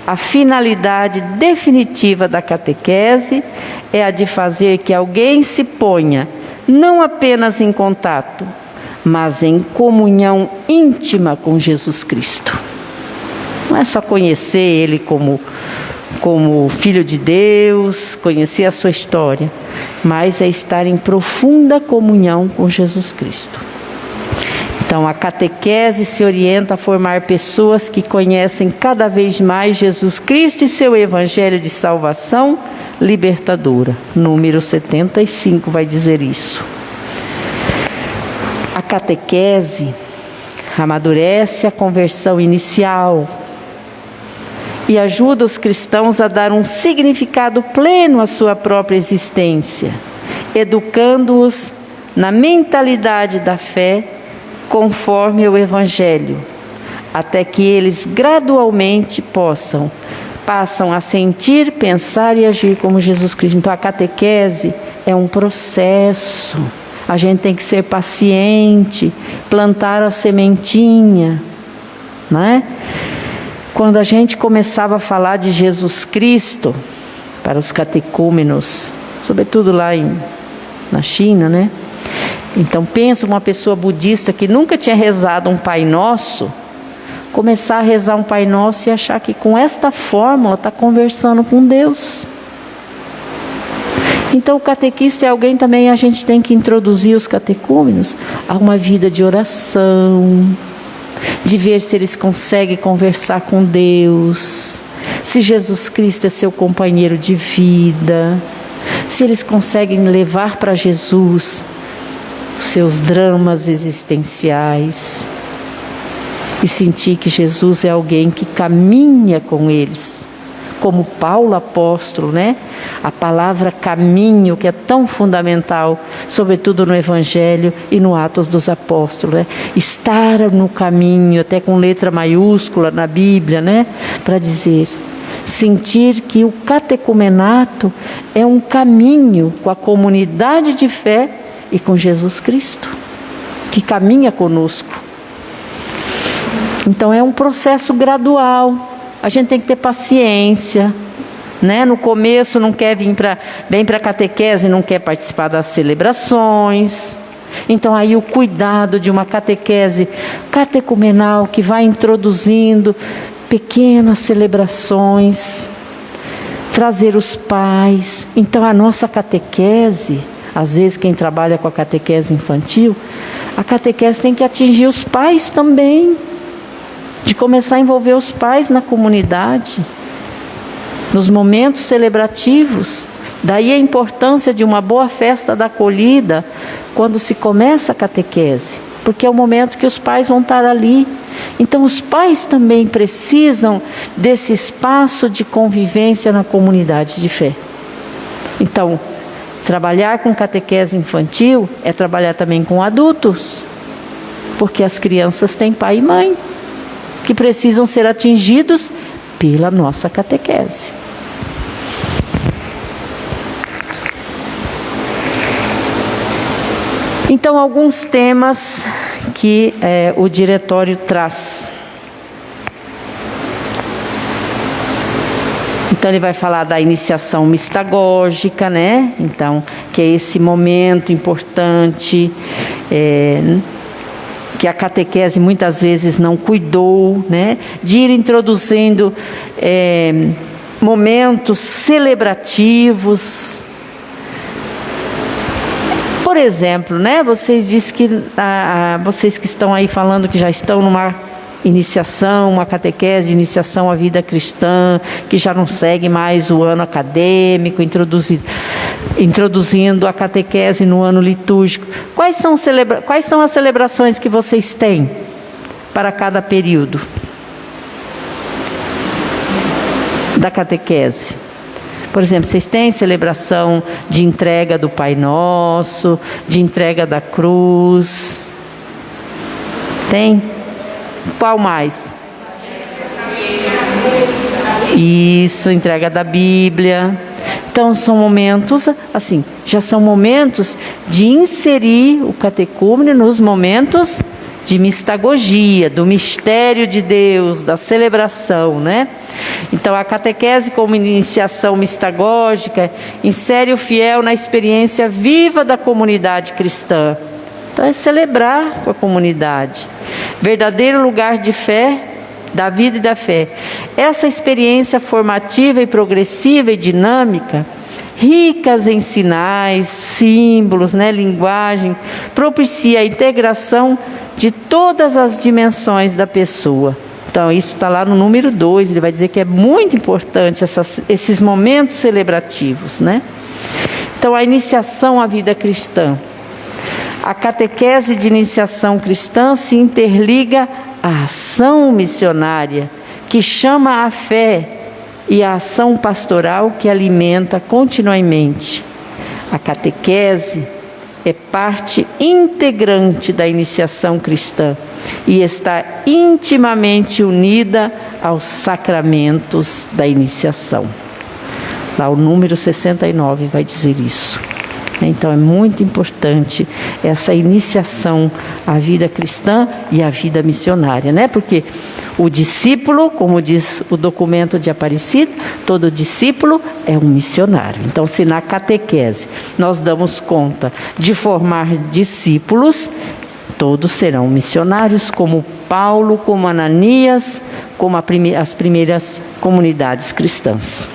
A finalidade definitiva da catequese é a de fazer que alguém se ponha não apenas em contato, mas em comunhão íntima com Jesus Cristo. Não é só conhecer Ele como Filho de Deus, conhecer a sua história, mas é estar em profunda comunhão com Jesus Cristo. Então, a catequese se orienta a formar pessoas que conhecem cada vez mais Jesus Cristo e seu Evangelho de salvação libertadora. Número 75 vai dizer isso. A catequese amadurece a conversão inicial e ajuda os cristãos a dar um significado pleno à sua própria existência, educando-os na mentalidade da fé conforme o Evangelho, até que eles gradualmente passam a sentir, pensar e agir como Jesus Cristo. Então a catequese é um processo, a gente tem que ser paciente, plantar a sementinha, não é? Quando a gente começava a falar de Jesus Cristo para os catecúmenos, sobretudo lá na China, né? Então pensa uma pessoa budista que nunca tinha rezado um Pai Nosso, começar a rezar um Pai Nosso e achar que com esta fórmula está conversando com Deus. Então o catequista é alguém também, a gente tem que introduzir os catecúmenos a uma vida de oração, de ver se eles conseguem conversar com Deus, se Jesus Cristo é seu companheiro de vida, se eles conseguem levar para Jesus os seus dramas existenciais e sentir que Jesus é alguém que caminha com eles, como Paulo apóstolo, né? A palavra caminho, que é tão fundamental, sobretudo no Evangelho e no Atos dos Apóstolos, né? Estar no caminho, até com letra maiúscula na Bíblia, né? Para dizer, sentir que o catecumenato é um caminho com a comunidade de fé e com Jesus Cristo, que caminha conosco. Então é um processo gradual, a gente tem que ter paciência, né? No começo não quer vem para a catequese, não quer participar das celebrações. Então aí o cuidado de uma catequese catecumenal que vai introduzindo pequenas celebrações, trazer os pais. Então a nossa catequese, às vezes quem trabalha com a catequese infantil, a catequese tem que atingir os pais também, de começar a envolver os pais na comunidade, nos momentos celebrativos. Daí a importância de uma boa festa da acolhida, quando se começa a catequese, porque é o momento que os pais vão estar ali. Então os pais também precisam desse espaço de convivência na comunidade de fé. Então, trabalhar com catequese infantil é trabalhar também com adultos, porque as crianças têm pai e mãe, que precisam ser atingidos pela nossa catequese. Então, alguns temas que o diretório traz. Então ele vai falar da iniciação mistagógica, né? Então, que é esse momento importante, que a catequese muitas vezes não cuidou, né? De ir introduzindo momentos celebrativos. Por exemplo, né? Vocês dizem que vocês que estão aí falando que já estão numa iniciação, uma catequese, iniciação à vida cristã, que já não segue mais o ano acadêmico, introduzindo a catequese no ano litúrgico. Quais são as celebrações que vocês têm para cada período da catequese? Por exemplo, vocês têm celebração de entrega do Pai Nosso, de entrega da cruz? Tem? Qual mais? Isso, entrega da Bíblia. Então são momentos, assim, já são momentos de inserir o catecúmeno nos momentos de mistagogia, do mistério de Deus, da celebração, né? Então a catequese como iniciação mistagógica insere o fiel na experiência viva da comunidade cristã. Então é celebrar com a comunidade. Verdadeiro lugar de fé, da vida e da fé. Essa experiência formativa e progressiva e dinâmica, ricas em sinais, símbolos, né, linguagem, propicia a integração de todas as dimensões da pessoa. Então isso está lá no número 2, ele vai dizer que é muito importante esses momentos celebrativos, né? Então a iniciação à vida cristã. A catequese de iniciação cristã se interliga à ação missionária, que chama a fé, e à ação pastoral, que alimenta continuamente. A catequese é parte integrante da iniciação cristã e está intimamente unida aos sacramentos da iniciação. Lá o número 69 vai dizer isso. Então é muito importante essa iniciação à vida cristã e à vida missionária, né? Porque o discípulo, como diz o documento de Aparecida, todo discípulo é um missionário. Então, se na catequese nós damos conta de formar discípulos, todos serão missionários, como Paulo, como Ananias, como as primeiras comunidades cristãs.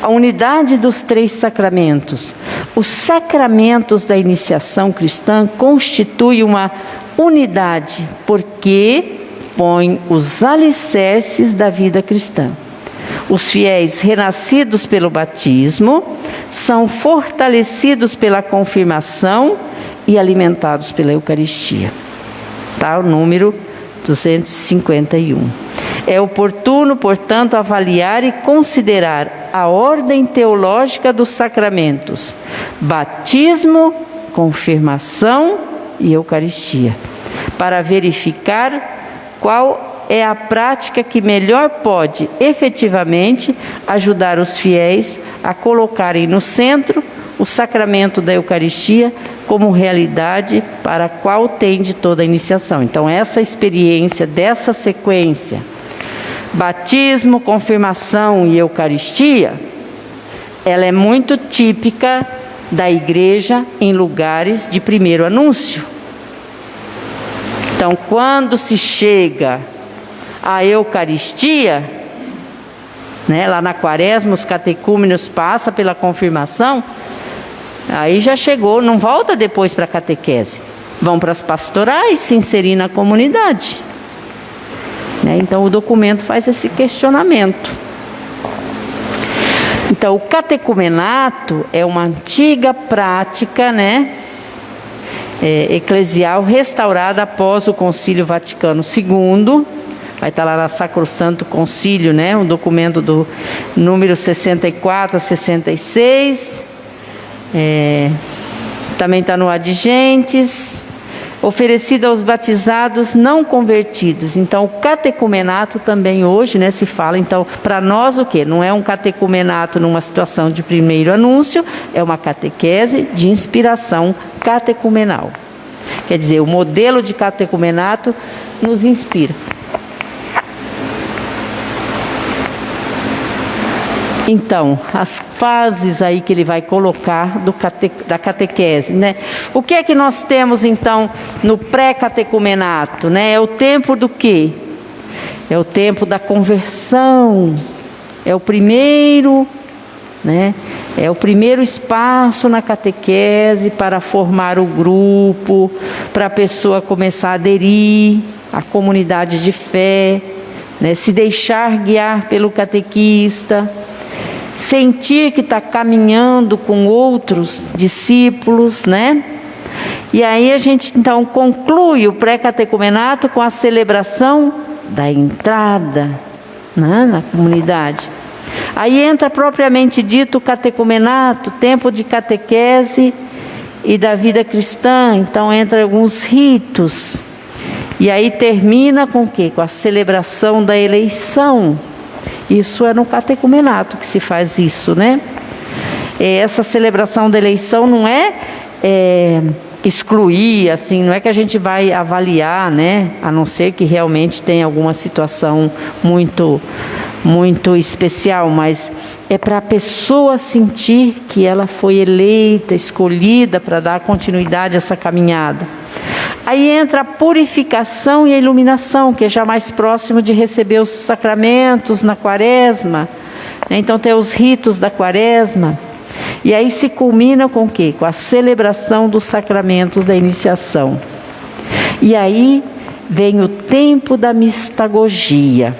A unidade dos 3 sacramentos. Os sacramentos da iniciação cristã constituem uma unidade, porque põem os alicerces da vida cristã. Os fiéis renascidos pelo batismo são fortalecidos pela confirmação e alimentados pela Eucaristia. Tá, o número 251. É oportuno, portanto, avaliar e considerar a ordem teológica dos sacramentos: batismo, confirmação e Eucaristia, para verificar qual é a prática que melhor pode, efetivamente, ajudar os fiéis a colocarem no centro o sacramento da Eucaristia como realidade para a qual tende toda a iniciação. Então, essa experiência dessa sequência, batismo, confirmação e Eucaristia, ela é muito típica da igreja em lugares de primeiro anúncio. Então, quando se chega à Eucaristia, né, lá na Quaresma, os catecúmenos passam pela confirmação, aí já chegou, não volta depois para a catequese, vão para as pastorais se inserir na comunidade. Então o documento faz esse questionamento. Então o catecumenato é uma antiga prática, né, eclesial restaurada após o Concílio Vaticano II. Vai estar lá na Sacrosanto Concílio, né, o documento do número 64 a 66. Também está no Adigentes. Oferecido aos batizados não convertidos. Então, o catecumenato também hoje, né, se fala. Então, para nós o quê? Não é um catecumenato numa situação de primeiro anúncio, é uma catequese de inspiração catecumenal. Quer dizer, o modelo de catecumenato nos inspira. Então, as fases aí que ele vai colocar da catequese, né? O que é que nós temos então no pré-catecumenato, né? É o tempo do quê? É o tempo da conversão, é o primeiro, né? É o primeiro espaço na catequese para formar o grupo, para a pessoa começar a aderir à comunidade de fé, né? Se deixar guiar pelo catequista, sentir que está caminhando com outros discípulos, né? E aí a gente então conclui o pré-catecumenato com a celebração da entrada, né, na comunidade. Aí entra propriamente dito o catecumenato, tempo de catequese e da vida cristã. Então entra alguns ritos. E aí termina com o quê? Com a celebração da eleição. Isso é no catecumenato que se faz isso, né? Essa celebração da eleição não é excluir, assim, não é que a gente vai avaliar, né? A não ser que realmente tenha alguma situação muito especial, mas é para a pessoa sentir que ela foi eleita, escolhida para dar continuidade a essa caminhada. Aí entra a purificação e a iluminação, que é já mais próximo de receber os sacramentos na quaresma. Então tem os ritos da quaresma. E aí se culmina com o quê? Com a celebração dos sacramentos da iniciação. E aí vem o tempo da mistagogia.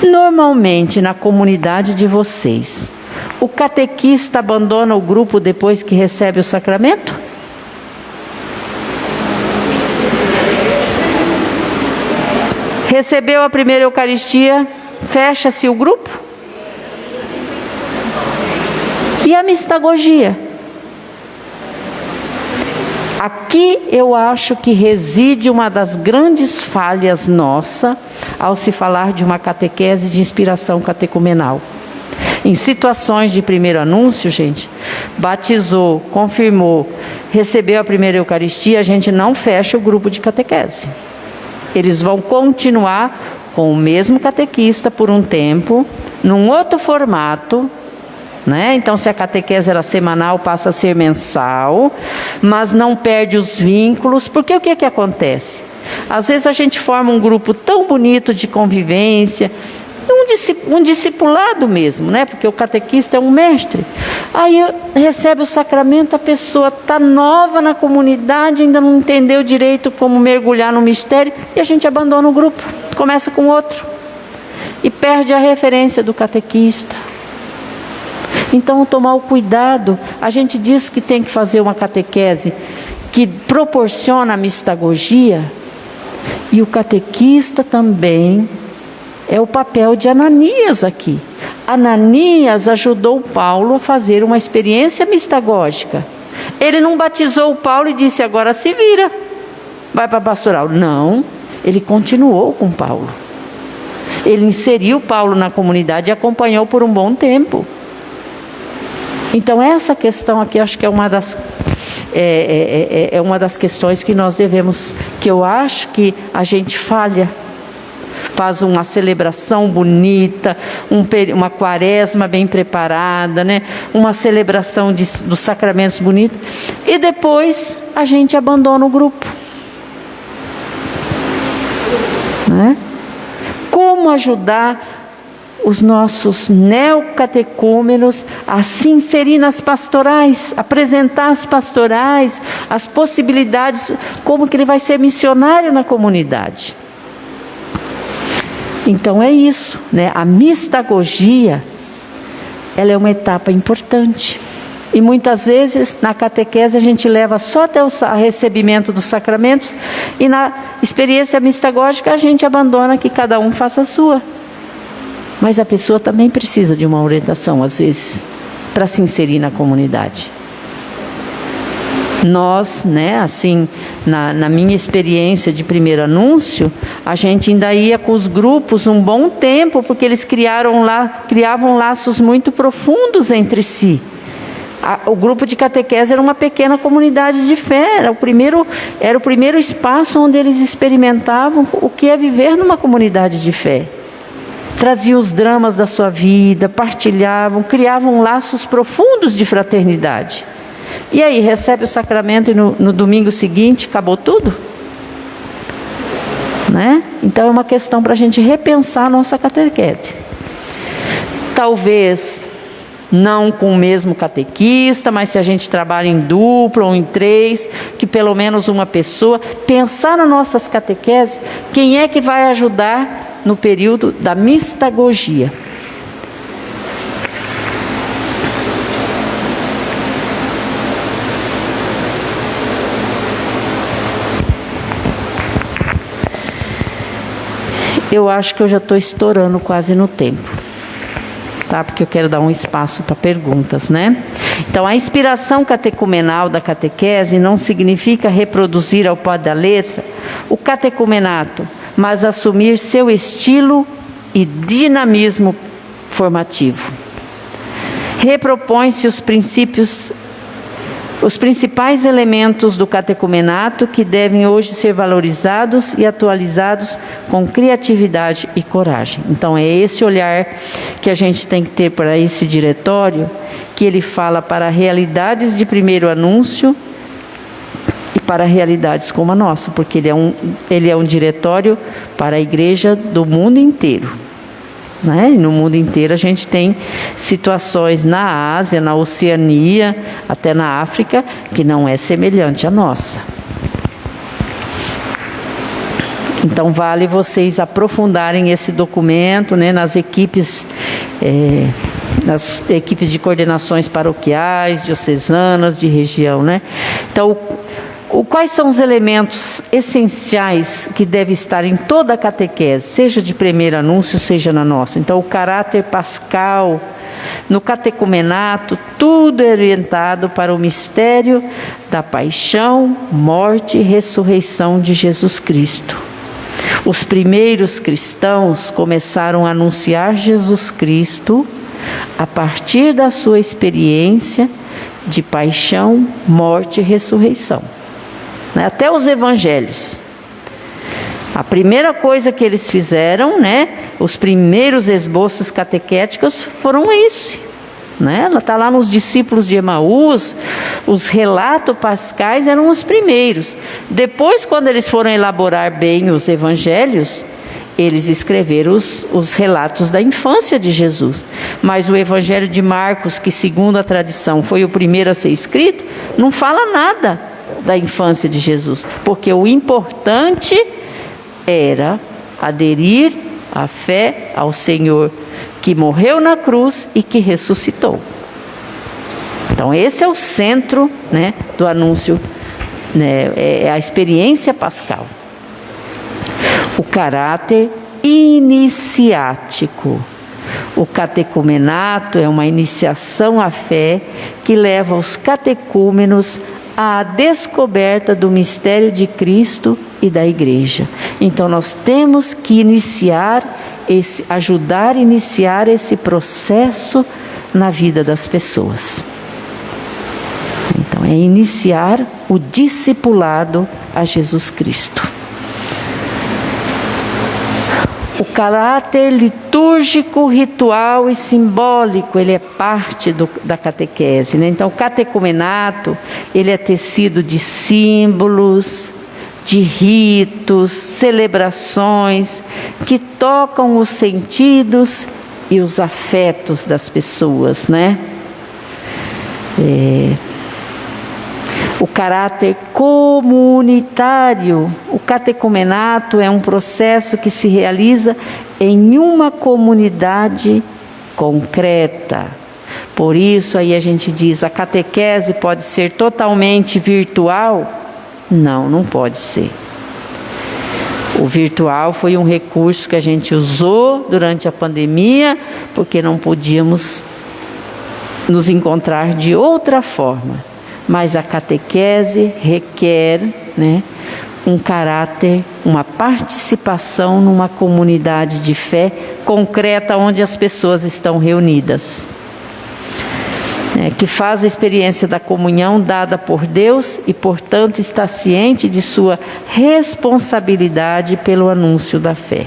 Normalmente na comunidade de vocês, o catequista abandona o grupo depois que recebe o sacramento? Recebeu a primeira Eucaristia, fecha-se o grupo? E a mistagogia? Aqui eu acho que reside uma das grandes falhas nossa ao se falar de uma catequese de inspiração catecumenal. Em situações de primeiro anúncio, gente, batizou, confirmou, recebeu a primeira Eucaristia, a gente não fecha o grupo de catequese. Eles vão continuar com o mesmo catequista por um tempo, num outro formato, né? Então, se a catequese era semanal, passa a ser mensal, mas não perde os vínculos, porque o que acontece? Às vezes a gente forma um grupo tão bonito de convivência, um discipulado mesmo, né? Porque o catequista é um mestre. Aí recebe o sacramento, a pessoa está nova na comunidade, ainda não entendeu direito como mergulhar no mistério, e a gente abandona o grupo, começa com outro, e perde a referência do catequista. Então, tomar o cuidado. A gente diz que tem que fazer uma catequese que proporciona a mistagogia, e o catequista também é o papel de Ananias aqui. Ananias ajudou Paulo a fazer uma experiência mistagógica. Ele não batizou o Paulo e disse, agora se vira, vai para a pastoral. Não, ele continuou com Paulo. Ele inseriu Paulo na comunidade e acompanhou por um bom tempo. Então essa questão aqui, acho que é uma das questões que nós devemos, que eu acho que a gente falha. Faz uma celebração bonita, uma quaresma bem preparada, né? Uma celebração dos sacramentos bonita, e depois a gente abandona o grupo, né? Como ajudar os nossos neocatecúmenos a se inserir nas pastorais, apresentar as pastorais, as possibilidades, como que ele vai ser missionário na comunidade. Então é isso, né? A mistagogia, ela é uma etapa importante. E muitas vezes na catequese a gente leva só até o recebimento dos sacramentos, e na experiência mistagógica a gente abandona, que cada um faça a sua. Mas a pessoa também precisa de uma orientação, às vezes, para se inserir na comunidade. Nós, né, assim, na minha experiência de primeiro anúncio, a gente ainda ia com os grupos um bom tempo, porque eles criavam laços muito profundos entre si. O grupo de catequese era uma pequena comunidade de fé, era o primeiro espaço onde eles experimentavam o que é viver numa comunidade de fé. traziam os dramas da sua vida, partilhavam, criavam laços profundos de fraternidade. E aí, recebe o sacramento e no domingo seguinte acabou tudo? Né? Então é uma questão para a gente repensar a nossa catequese. Talvez não com o mesmo catequista, mas se a gente trabalha em dupla ou em 3, que pelo menos uma pessoa, pensar nas nossas catequeses, quem é que vai ajudar no período da mistagogia. Eu acho que eu já estou estourando quase no tempo, tá? Porque eu quero dar um espaço para perguntas, né? Então, a inspiração catecumenal da catequese não significa reproduzir ao pé da letra o catecumenato, mas assumir seu estilo e dinamismo formativo. Repropõe-se os principais elementos do catecumenato que devem hoje ser valorizados e atualizados com criatividade e coragem. Então é esse olhar que a gente tem que ter para esse diretório, que ele fala para realidades de primeiro anúncio e para realidades como a nossa, porque ele é um diretório para a igreja do mundo inteiro. Né? E no mundo inteiro a gente tem situações na Ásia, na Oceania, até na África, que não é semelhante à nossa. Então vale vocês aprofundarem esse documento, né, nas equipes de coordenações paroquiais, diocesanas, de região, né? Então, quais são os elementos essenciais que devem estar em toda a catequese, seja de primeiro anúncio, seja na nossa? Então, o caráter pascal, no catecumenato, tudo é orientado para o mistério da paixão, morte e ressurreição de Jesus Cristo. Os primeiros cristãos começaram a anunciar Jesus Cristo a partir da sua experiência de paixão, morte e ressurreição. Até os evangelhos. A primeira coisa que eles fizeram, né, os primeiros esboços catequéticos foram isso. Né? Ela está lá nos discípulos de Emaús, os relatos pascais eram os primeiros. Depois, quando eles foram elaborar bem os evangelhos, eles escreveram os relatos da infância de Jesus. Mas o evangelho de Marcos, que segundo a tradição foi o primeiro a ser escrito, não fala nada da infância de Jesus, porque o importante era aderir à fé ao Senhor que morreu na cruz e que ressuscitou. Então esse é o centro, né, do anúncio, né, é a experiência pascal. O caráter iniciático. O catecumenato é uma iniciação à fé que leva os catecúmenos à descoberta do mistério de Cristo e da igreja. Então nós temos que ajudar a iniciar esse processo na vida das pessoas. Então é iniciar o discipulado a Jesus Cristo. O caráter litúrgico, ritual e simbólico, ele é parte da catequese, né? Então o catecumenato, ele é tecido de símbolos, de ritos, celebrações, que tocam os sentidos e os afetos das pessoas, né? O caráter comunitário. O catecumenato é um processo que se realiza em uma comunidade concreta. Por isso aí a gente diz, a catequese pode ser totalmente virtual? Não, não pode ser. O virtual foi um recurso que a gente usou durante a pandemia, porque não podíamos nos encontrar de outra forma. Mas a catequese requer, né, um caráter, uma participação numa comunidade de fé concreta onde as pessoas estão reunidas. Que faz a experiência da comunhão dada por Deus e, portanto, está ciente de sua responsabilidade pelo anúncio da fé.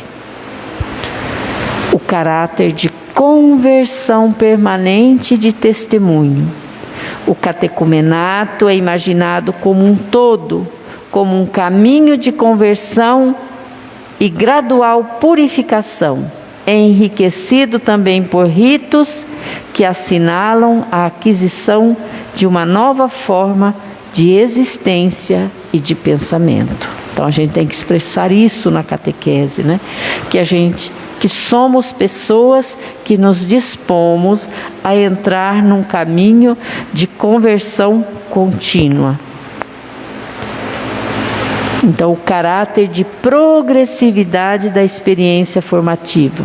o caráter de conversão permanente de testemunho. O catecumenato é imaginado como um todo, como um caminho de conversão e gradual purificação, enriquecido também por ritos que assinalam a aquisição de uma nova forma de existência e de pensamento. Então a gente tem que expressar isso na catequese, né? Que somos pessoas que nos dispomos a entrar num caminho de conversão contínua. Então, o caráter de progressividade da experiência formativa.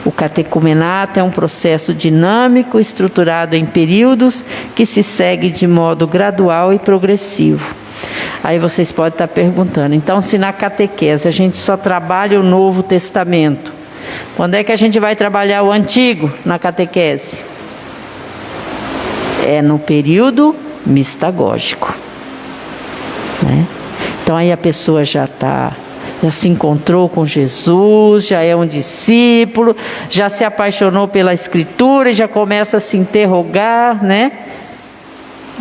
O catecumenato é um processo dinâmico, estruturado em períodos, que se segue de modo gradual e progressivo. Aí vocês podem estar perguntando, então se na catequese a gente só trabalha o Novo Testamento, quando é que a gente vai trabalhar o Antigo na catequese? É no período mistagógico, né? Então aí a pessoa já se encontrou com Jesus, já é um discípulo, já se apaixonou pela Escritura e já começa a se interrogar, né?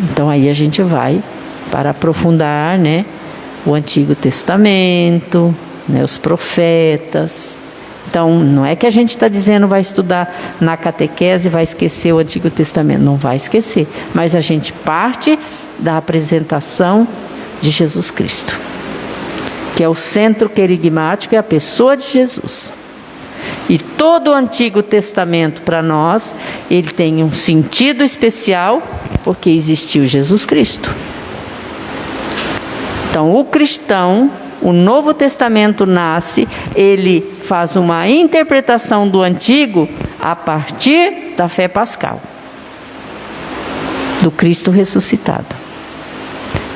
Então aí a gente vai para aprofundar, né, o Antigo Testamento, né, os profetas. Então não é que a gente está dizendo vai estudar na catequese e vai esquecer o Antigo Testamento, não vai esquecer, mas a gente parte da apresentação de Jesus Cristo, que é o centro querigmático, é a pessoa de Jesus. E todo o Antigo Testamento para nós, ele tem um sentido especial, porque existiu Jesus Cristo. Então o cristão, o Novo Testamento nasce, ele faz uma interpretação do Antigo a partir da fé pascal, do Cristo ressuscitado,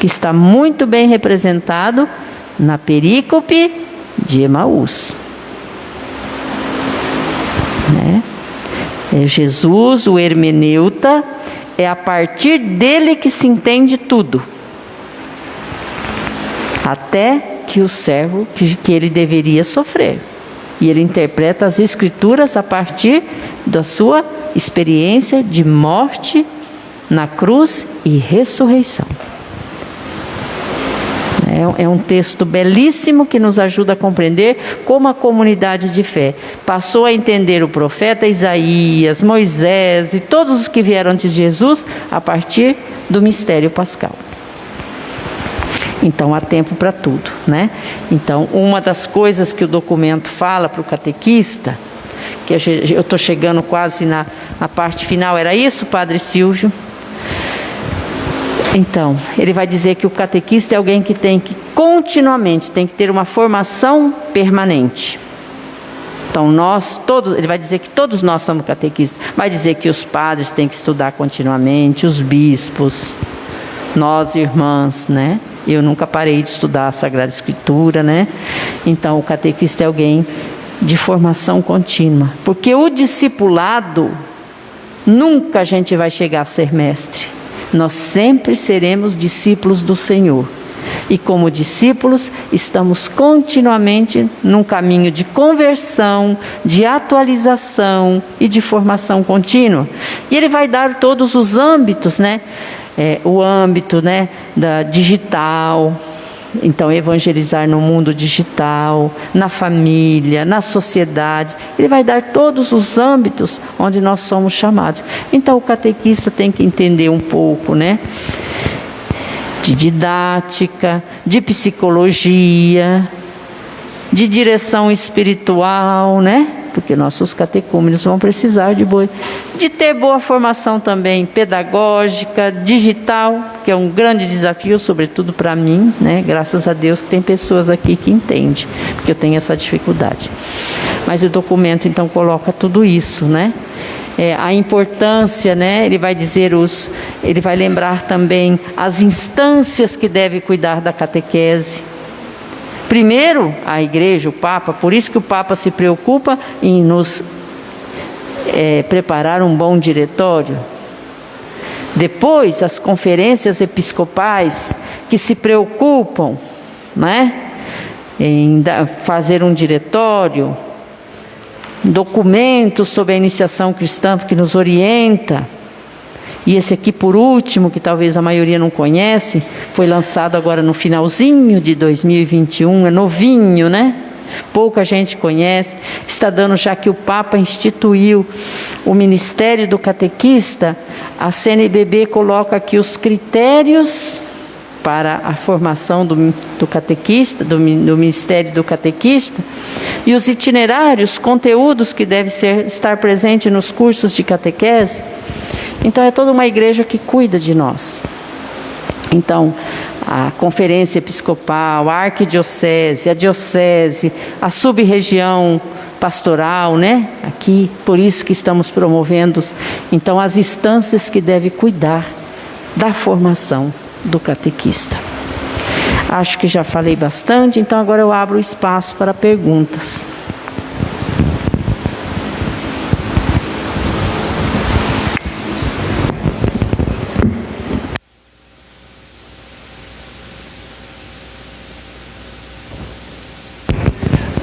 que está muito bem representado na perícope de Emaús, né? É Jesus, o hermeneuta, é a partir dele que se entende tudo, até que o servo que ele deveria sofrer, e ele interpreta as Escrituras a partir da sua experiência de morte na cruz e ressurreição. É um texto belíssimo que nos ajuda a compreender como a comunidade de fé passou a entender o profeta Isaías, Moisés e todos os que vieram antes de Jesus a partir do mistério pascal. Então há tempo para tudo, né? Então uma das coisas que o documento fala para o catequista, que eu estou chegando quase na parte final, era isso, Padre Silvio? Então, ele vai dizer que o catequista é alguém que tem que continuamente, tem que ter uma formação permanente. Então ele vai dizer que todos nós somos catequistas, vai dizer que os padres têm que estudar continuamente, os bispos, nós irmãs, né? Eu nunca parei de estudar a Sagrada Escritura, né? Então o catequista é alguém de formação contínua, porque o discipulado, nunca a gente vai chegar a ser mestre. Nós sempre seremos discípulos do Senhor. E como discípulos, estamos continuamente num caminho de conversão, de atualização e de formação contínua. E ele vai dar todos os âmbitos, né? O âmbito, né, da digital. Então, evangelizar no mundo digital, na família, na sociedade. Ele vai dar todos os âmbitos onde nós somos chamados. Então, o catequista tem que entender um pouco, né, de didática, de psicologia, de direção espiritual, né? Porque nossos catecúmenos vão precisar de ter boa formação também pedagógica, digital, que é um grande desafio, sobretudo para mim, né? Graças a Deus que tem pessoas aqui que entendem, porque eu tenho essa dificuldade. Mas o documento então coloca tudo isso, né? A importância, né? Ele vai dizer ele vai lembrar também as instâncias que deve cuidar da catequese. Primeiro, a igreja, o Papa, por isso que o Papa se preocupa em nos preparar um bom diretório. Depois, as conferências episcopais que se preocupam, né, em fazer um diretório documentos sobre a iniciação cristã que nos orienta. E esse aqui, por último, que talvez a maioria não conhece, foi lançado agora no finalzinho de 2021, é novinho, né? Pouca gente conhece, está dando, já que o Papa instituiu o Ministério do Catequista, a CNBB coloca aqui os critérios para a formação do catequista, do Ministério do Catequista, e os itinerários, conteúdos que devem estar presentes nos cursos de catequese. Então é toda uma igreja que cuida de nós. Então, a conferência episcopal, a arquidiocese, a diocese, a sub-região pastoral, né? Aqui, por isso que estamos promovendo, então, as instâncias que devem cuidar da formação do catequista. Acho que já falei bastante, então agora eu abro o espaço para perguntas.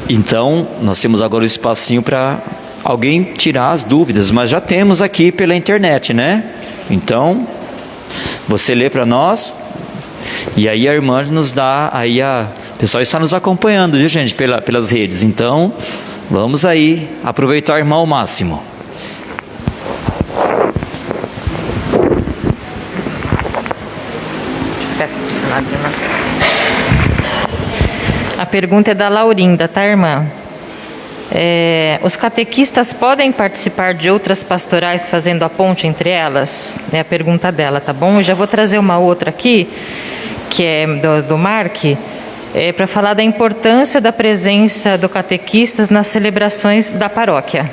Então, nós temos agora o espacinho para alguém tirar as dúvidas, mas já temos aqui pela internet, né? Então, você lê para nós, e aí a irmã nos dá, o pessoal está nos acompanhando, viu, gente, pelas redes. Então, vamos aí aproveitar, irmão, ao máximo. A pergunta é da Laurinda, tá, irmã? Os catequistas podem participar de outras pastorais fazendo a ponte entre elas? É a pergunta dela, tá bom? Eu já vou trazer uma outra aqui, que é do Mark, para falar da importância da presença do catequistas nas celebrações da paróquia.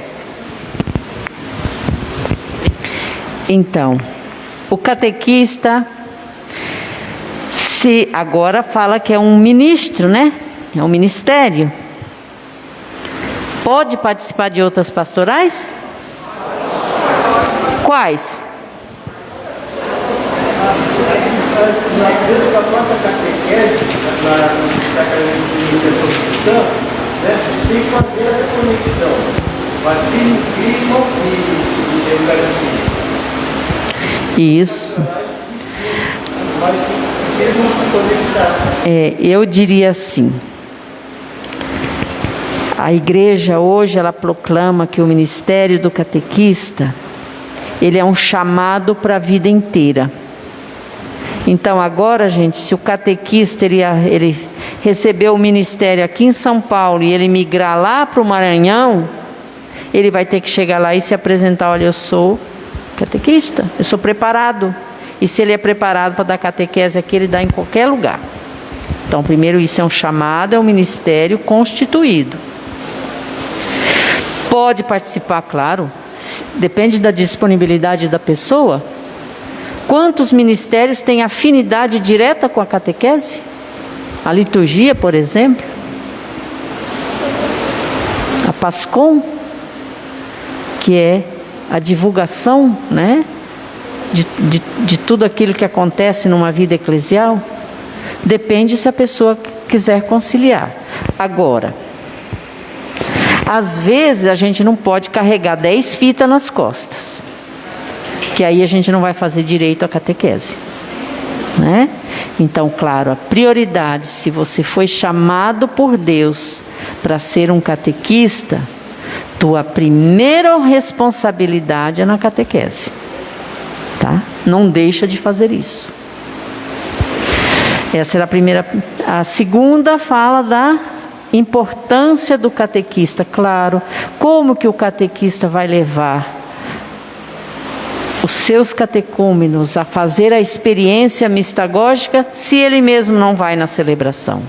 Então, o catequista, se agora fala que é um ministro, né? É um ministério. Pode participar de outras pastorais? Quais? Dentro da própria catequese, na iniciação cristã, tem que fazer essa conexão. Batismo, crisma e Eucaristia. Isso. Eu diria assim, a igreja hoje ela proclama que o ministério do catequista, ele é um chamado para a vida inteira. Então agora, gente, se o catequista ele recebeu o ministério aqui em São Paulo e ele migrar lá para o Maranhão, ele vai ter que chegar lá e se apresentar: olha, eu sou catequista, eu sou preparado. E se ele é preparado para dar catequese aqui, ele dá em qualquer lugar. Então, primeiro, isso é um chamado, é um ministério constituído. Pode participar, claro, depende da disponibilidade da pessoa. Quantos ministérios têm afinidade direta com a catequese? A liturgia, por exemplo. A PASCOM, que é a divulgação, né? De tudo aquilo que acontece numa vida eclesial. Depende se a pessoa quiser conciliar. Agora, às vezes a gente não pode carregar 10 fitas nas costas, que aí a gente não vai fazer direito à catequese, né? Então, claro, a prioridade, se você foi chamado por Deus para ser um catequista, tua primeira responsabilidade é na catequese. Tá? Não deixa de fazer isso. Essa era a primeira. A segunda fala da importância do catequista. Claro, como que o catequista vai levar os seus catecúmenos a fazer a experiência mistagógica se ele mesmo não vai na celebração?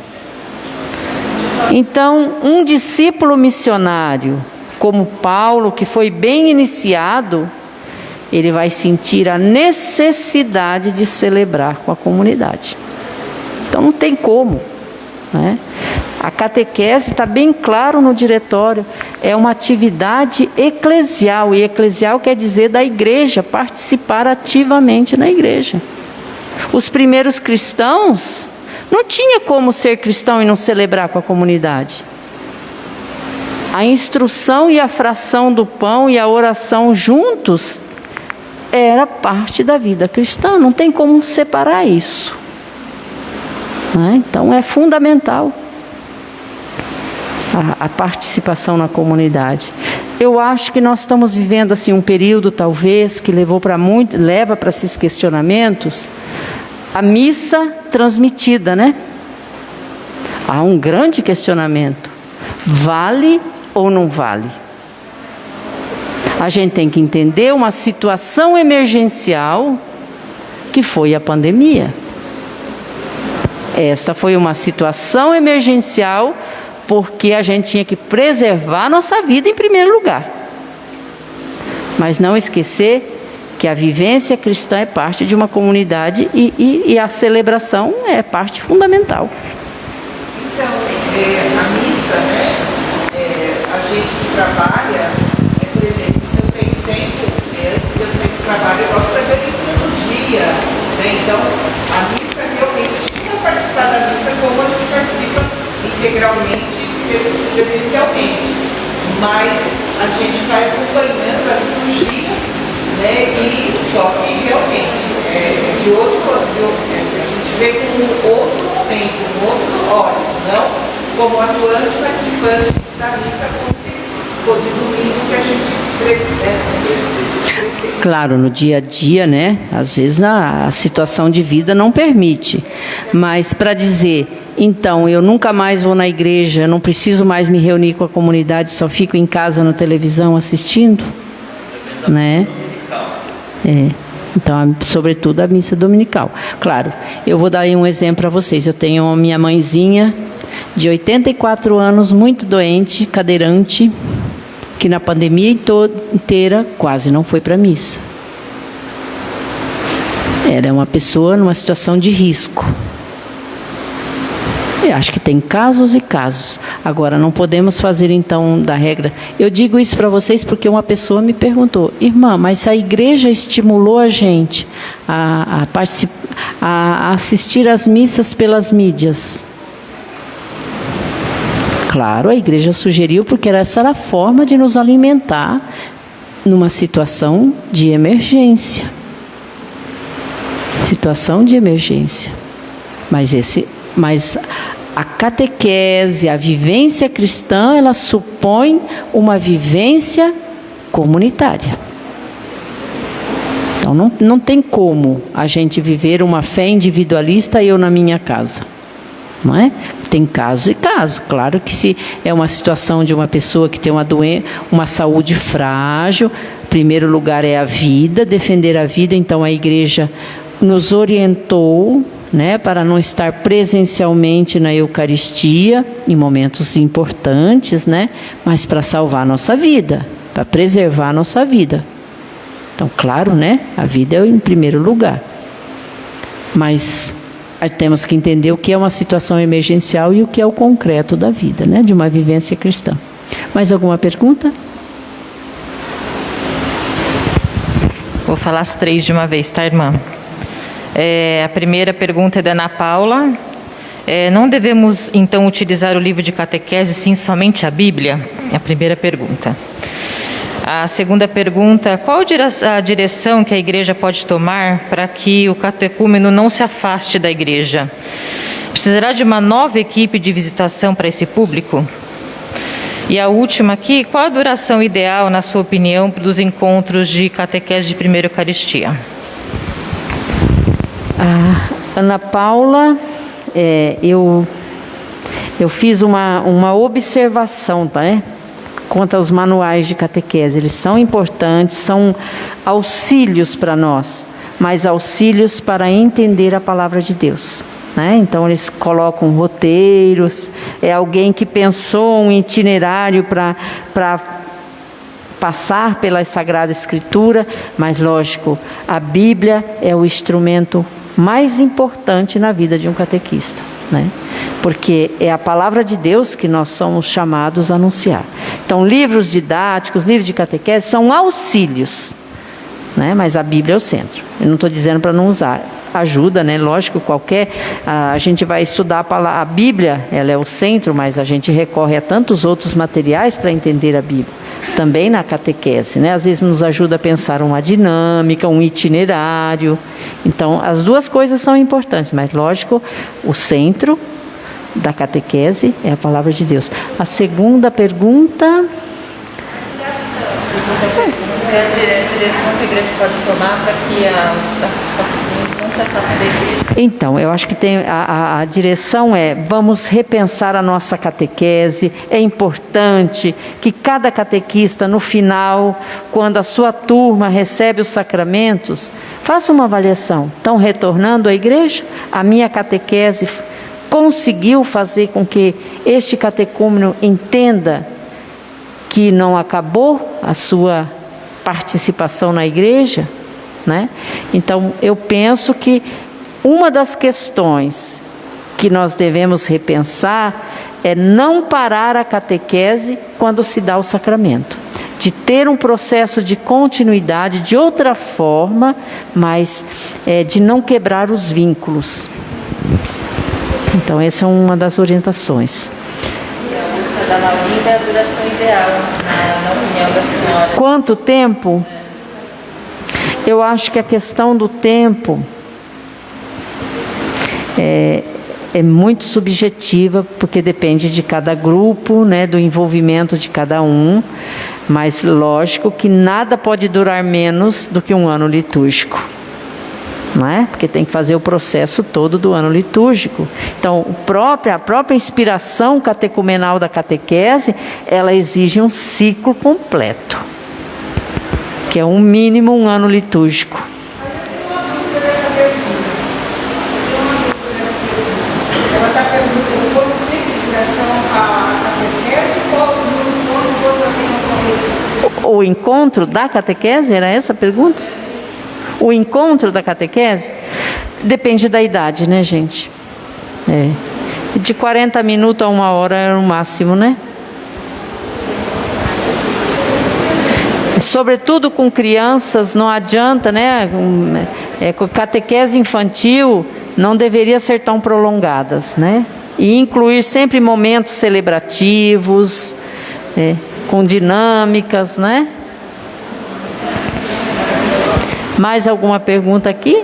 Então, um discípulo missionário como Paulo, que foi bem iniciado, ele vai sentir a necessidade de celebrar com a comunidade. Então não tem como, né? A catequese está bem claro no diretório, é uma atividade eclesial, e eclesial quer dizer da igreja, participar ativamente na igreja. Os primeiros cristãos não tinha como ser cristão e não celebrar com a comunidade. A instrução e a fração do pão e a oração juntos era parte da vida cristã, não tem como separar isso, né? Então é fundamental a participação na comunidade. Eu acho que nós estamos vivendo assim um período talvez que leva para esses questionamentos a missa transmitida, né? Há um grande questionamento: vale ou não vale? A gente tem que entender uma situação emergencial que foi a pandemia. Esta foi uma situação emergencial porque a gente tinha que preservar a nossa vida em primeiro lugar. Mas não esquecer que a vivência cristã é parte de uma comunidade e a celebração é parte fundamental. Então, a missa, né, a gente que trabalha, por exemplo, se eu tenho tempo, antes de eu sair do trabalho, eu gosto de saber todo dia, né? Então, a missa realmente, a gente não participar da missa como a gente participa integralmente, presencialmente, mas a gente vai acompanhando a liturgia, né? E só que realmente, a gente vê com outro momento, com outros olhos, não como atuante participante da missa, como de domingo que a gente precisa. Claro, no dia a dia, né? Às vezes a situação de vida não permite, mas para dizer, então, eu nunca mais vou na igreja, não preciso mais me reunir com a comunidade, só fico em casa na televisão assistindo, né? Então, sobretudo a missa dominical. Claro, eu vou dar aí um exemplo para vocês. Eu tenho a minha mãezinha de 84 anos, muito doente, cadeirante, que na pandemia inteira quase não foi para a missa. Era uma pessoa numa situação de risco. Eu acho que tem casos e casos. Agora, não podemos fazer então da regra. Eu digo isso para vocês porque uma pessoa me perguntou: irmã, mas a igreja estimulou a gente a assistir às missas pelas mídias? Claro, a igreja sugeriu porque essa era a forma de nos alimentar numa situação de emergência. Situação de emergência. Mas a catequese, a vivência cristã, ela supõe uma vivência comunitária. Então não tem como a gente viver uma fé individualista eu na minha casa, não é? Tem casos e casos. Claro que se é uma situação de uma pessoa que tem uma doença, uma saúde frágil, em primeiro lugar é a vida, defender a vida. Então a igreja nos orientou, né, para não estar presencialmente na Eucaristia em momentos importantes, né, mas para salvar a nossa vida, para preservar a nossa vida. Então, claro, né, a vida é em primeiro lugar. Mas temos que entender o que é uma situação emergencial e o que é o concreto da vida, né, de uma vivência cristã. Mais alguma pergunta? Vou falar as 3 de uma vez, tá, irmã? A primeira pergunta é da Ana Paula. Não devemos, então, utilizar o livro de catequese, sim, somente a Bíblia? É a primeira pergunta. A segunda pergunta: qual a direção que a igreja pode tomar para que o catecúmeno não se afaste da igreja? Precisará de uma nova equipe de visitação para esse público? E a última aqui: qual a duração ideal, na sua opinião, dos encontros de catequese de primeira Eucaristia? Ana Paula, eu fiz uma observação, tá, né? Quanto aos manuais de catequese, eles são importantes, são auxílios para nós, mas auxílios para entender a palavra de Deus, né? Então eles colocam roteiros, é alguém que pensou um itinerário para passar pela Sagrada Escritura, mas lógico, a Bíblia é o instrumento mais importante na vida de um catequista, né? Porque é a palavra de Deus que nós somos chamados a anunciar. Então, livros didáticos, livros de catequese são auxílios, né? Mas a Bíblia é o centro. Eu não estou dizendo para não usar ajuda, né? Lógico, a gente vai estudar a Bíblia, ela é o centro, mas a gente recorre a tantos outros materiais para entender a Bíblia. Também na catequese, né? Às vezes nos ajuda a pensar uma dinâmica, um itinerário. Então, as duas coisas são importantes, mas lógico, o centro da catequese é a palavra de Deus. A segunda pergunta... É a direção que a igreja pode tomar para que os catequistas não se afastem da igreja? Então, eu acho que a direção vamos repensar a nossa catequese. É importante que cada catequista, no final, quando a sua turma recebe os sacramentos, faça uma avaliação. Estão retornando à igreja? A minha catequese conseguiu fazer com que este catecúmeno entenda que não acabou a sua participação na igreja, né? Então, eu penso que uma das questões que nós devemos repensar é não parar a catequese quando se dá o sacramento, de ter um processo de continuidade de outra forma, mas de não quebrar os vínculos. Então, essa é uma das orientações. E a outra da Laurinda é a duração ideal, na opinião da senhora. Quanto tempo? Eu acho que a questão do tempo é muito subjetiva, porque depende de cada grupo, né, do envolvimento de cada um, mas lógico que nada pode durar menos do que um ano litúrgico, não é? Porque tem que fazer o processo todo do ano litúrgico. Então, a própria inspiração catecumenal da catequese, ela exige um ciclo completo, que é um mínimo um ano litúrgico. Ela está perguntando como fica em relação à catequese ou O encontro da catequese, era essa a pergunta? O encontro da catequese depende da idade, né, gente? De 40 minutos a 1 hora é o máximo, né? Sobretudo com crianças, não adianta, né? Com catequese infantil não deveria ser tão prolongadas, né? E incluir sempre momentos celebrativos, com dinâmicas, né? Mais alguma pergunta aqui?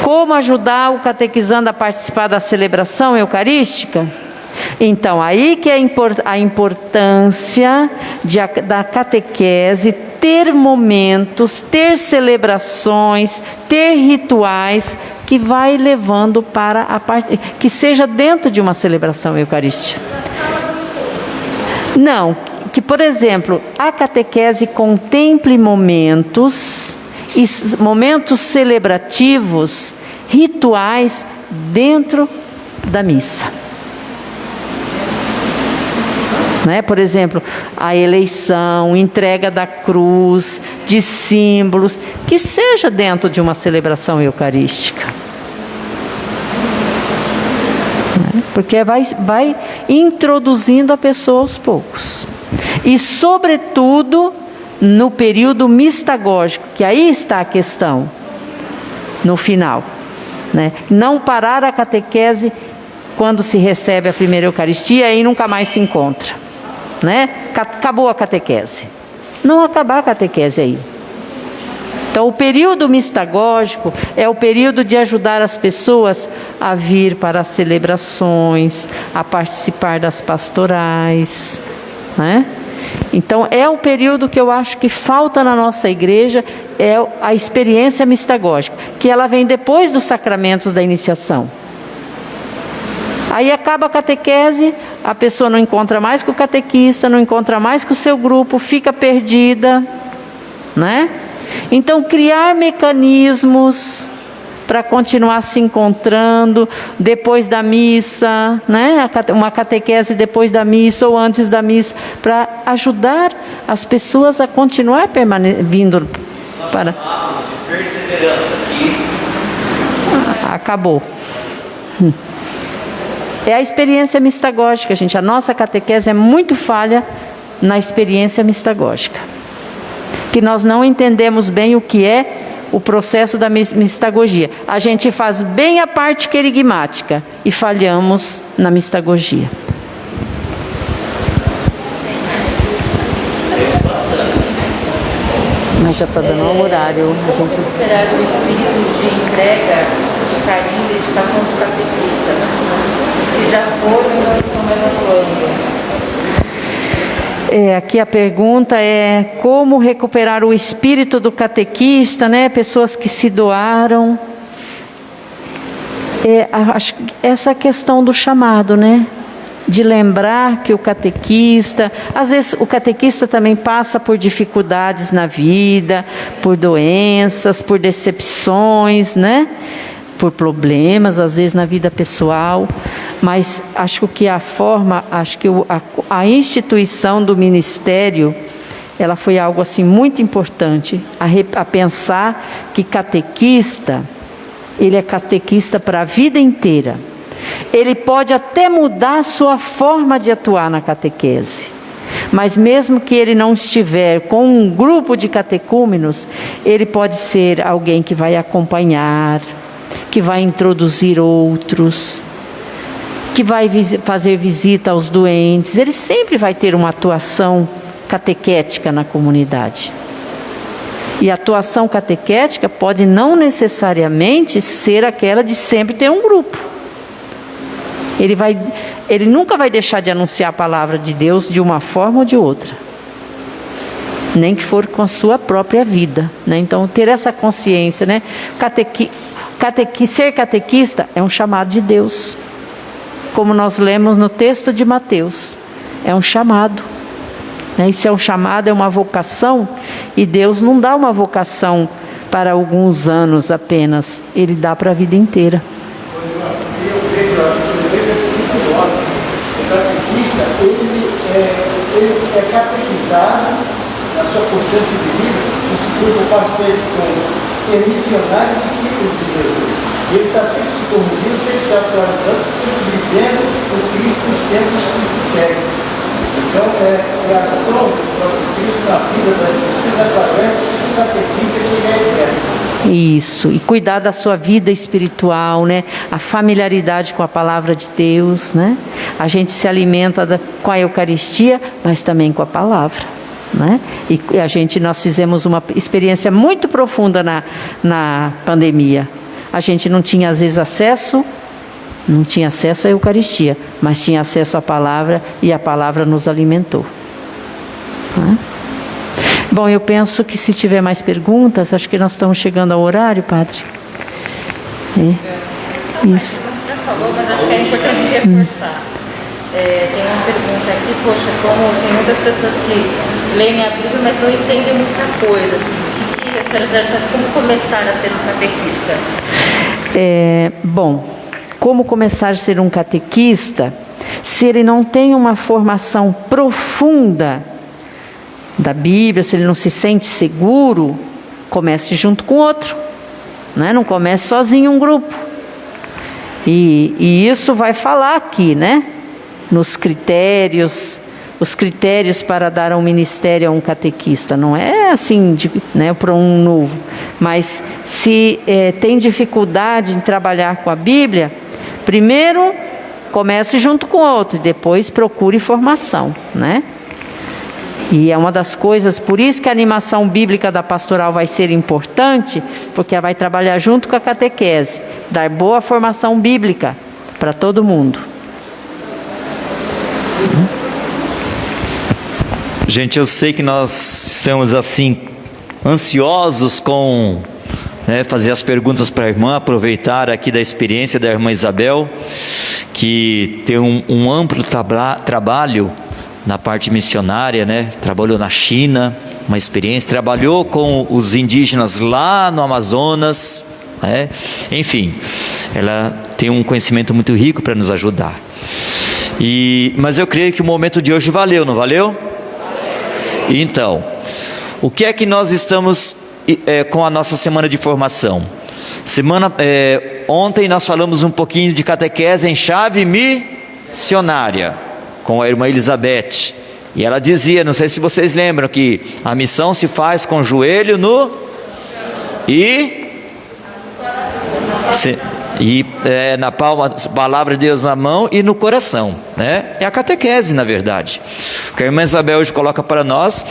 Como ajudar o catequizando a participar da celebração eucarística? Então, aí que é a importância da catequese ter momentos, ter celebrações, ter rituais que vai levando para a parte, que seja dentro de uma celebração eucarística. Não, que, por exemplo, a catequese contemple momentos celebrativos, rituais dentro da missa. Né? Por exemplo, a eleição, entrega da cruz, de símbolos, que seja dentro de uma celebração eucarística. Né? Porque vai introduzindo a pessoa aos poucos. E, sobretudo, no período mistagógico, que aí está a questão, no final. Né? Não parar a catequese quando se recebe a primeira Eucaristia e nunca mais se encontra. Né? Acabou a catequese. Não acabar a catequese aí. Então, o período mistagógico é o período de ajudar as pessoas a vir para as celebrações, a participar das pastorais, né? Então, é o período que eu acho que falta na nossa igreja, é a experiência mistagógica, que ela vem depois dos sacramentos da iniciação. Aí acaba a catequese, a pessoa não encontra mais com o catequista, não encontra mais com o seu grupo, fica perdida, né? Então, criar mecanismos para continuar se encontrando depois da missa, né? Uma catequese depois da missa ou antes da missa, para ajudar as pessoas a continuar vindo para... Perseverança aqui. Acabou. É a experiência mistagógica, gente. A nossa catequese é muito falha na experiência mistagógica. Que nós não entendemos bem o que é o processo da mistagogia. A gente faz bem a parte querigmática e falhamos na mistagogia. Mas já está dando um horário. A gente... recuperar o espírito de entrega, de carinho e dedicação dos catequistas, os que já foram e não estão mais atuando. Aqui a pergunta é como recuperar o espírito do catequista, né? Pessoas que se doaram. Acho que essa questão do chamado, né? De lembrar que o catequista, às vezes o catequista também passa por dificuldades na vida, por doenças, por decepções, né? Por problemas, às vezes na vida pessoal, mas acho que a instituição do ministério, ela foi algo assim muito importante, a pensar que catequista, ele é catequista para a vida inteira. Ele pode até mudar a sua forma de atuar na catequese, mas mesmo que ele não estiver com um grupo de catecúmenos, ele pode ser alguém que vai acompanhar, que vai introduzir outros, que vai fazer visita aos doentes. Ele sempre vai ter uma atuação catequética na comunidade. E a atuação catequética pode não necessariamente ser aquela de sempre ter um grupo. Ele nunca vai deixar de anunciar a palavra de Deus de uma forma ou de outra, nem que for com a sua própria vida, né? Então ter essa consciência, né? Ser catequista é um chamado de Deus, como nós lemos no texto de Mateus, é um chamado, né? Isso é um chamado, é uma vocação, e Deus não dá uma vocação para alguns anos apenas, Ele dá para a vida inteira. O catequista, ele é catequizado na sua consciência de vida, isso tudo para ser missionário e discípulo de Jesus. Ele está sempre se corrigindo, sempre se atualizando, sempre vivendo o Cristo nos tempos que se seguem. Então, é a ação do próprio Cristo na vida das pessoas através do catequista que ele é eterno. Isso, e cuidar da sua vida espiritual, né? A familiaridade com a palavra de Deus, né? A gente se alimenta com a Eucaristia, mas também com a palavra, né? E nós fizemos uma experiência muito profunda na pandemia. A gente não tinha às vezes não tinha acesso à Eucaristia, mas tinha acesso à palavra, e a palavra nos alimentou, né? Bom, eu penso que se tiver mais perguntas, acho que nós estamos chegando ao horário, padre. Isso. Você já falou, mas acho que é importante reforçar. Tem uma pergunta aqui, poxa, como tem muitas pessoas que leem a Bíblia, mas não entendem muita coisa. Assim, o que a senhora acha? Como começar a ser um catequista? Bom, como começar a ser um catequista, se ele não tem uma formação profunda da Bíblia, se ele não se sente seguro, comece junto com outro, né? Não comece sozinho um grupo. E isso vai falar aqui, né? Nos critérios, os critérios para dar um ministério a um catequista. Não é assim, né, para um novo. Mas se tem dificuldade em trabalhar com a Bíblia, primeiro comece junto com outro, e depois procure formação, né? E é uma das coisas, por isso que a animação bíblica da pastoral vai ser importante, porque ela vai trabalhar junto com a catequese, dar boa formação bíblica para todo mundo. Gente, eu sei que nós estamos assim, ansiosos com fazer as perguntas para a irmã, aproveitar aqui da experiência da irmã Isabel, que tem um amplo trabalho na parte missionária, né? Trabalhou na China, uma experiência, trabalhou com os indígenas lá no Amazonas, né? Enfim, ela tem um conhecimento muito rico para nos ajudar. Mas eu creio que o momento de hoje valeu, não valeu? Então, o que é que nós estamos com a nossa semana de formação? Ontem nós falamos um pouquinho de catequese em chave missionária com a irmã Elizabeth. E ela dizia, não sei se vocês lembram, que a missão se faz com o joelho na palma, palavra de Deus na mão e no coração, né? É a catequese, na verdade, que a irmã Isabel hoje coloca para nós,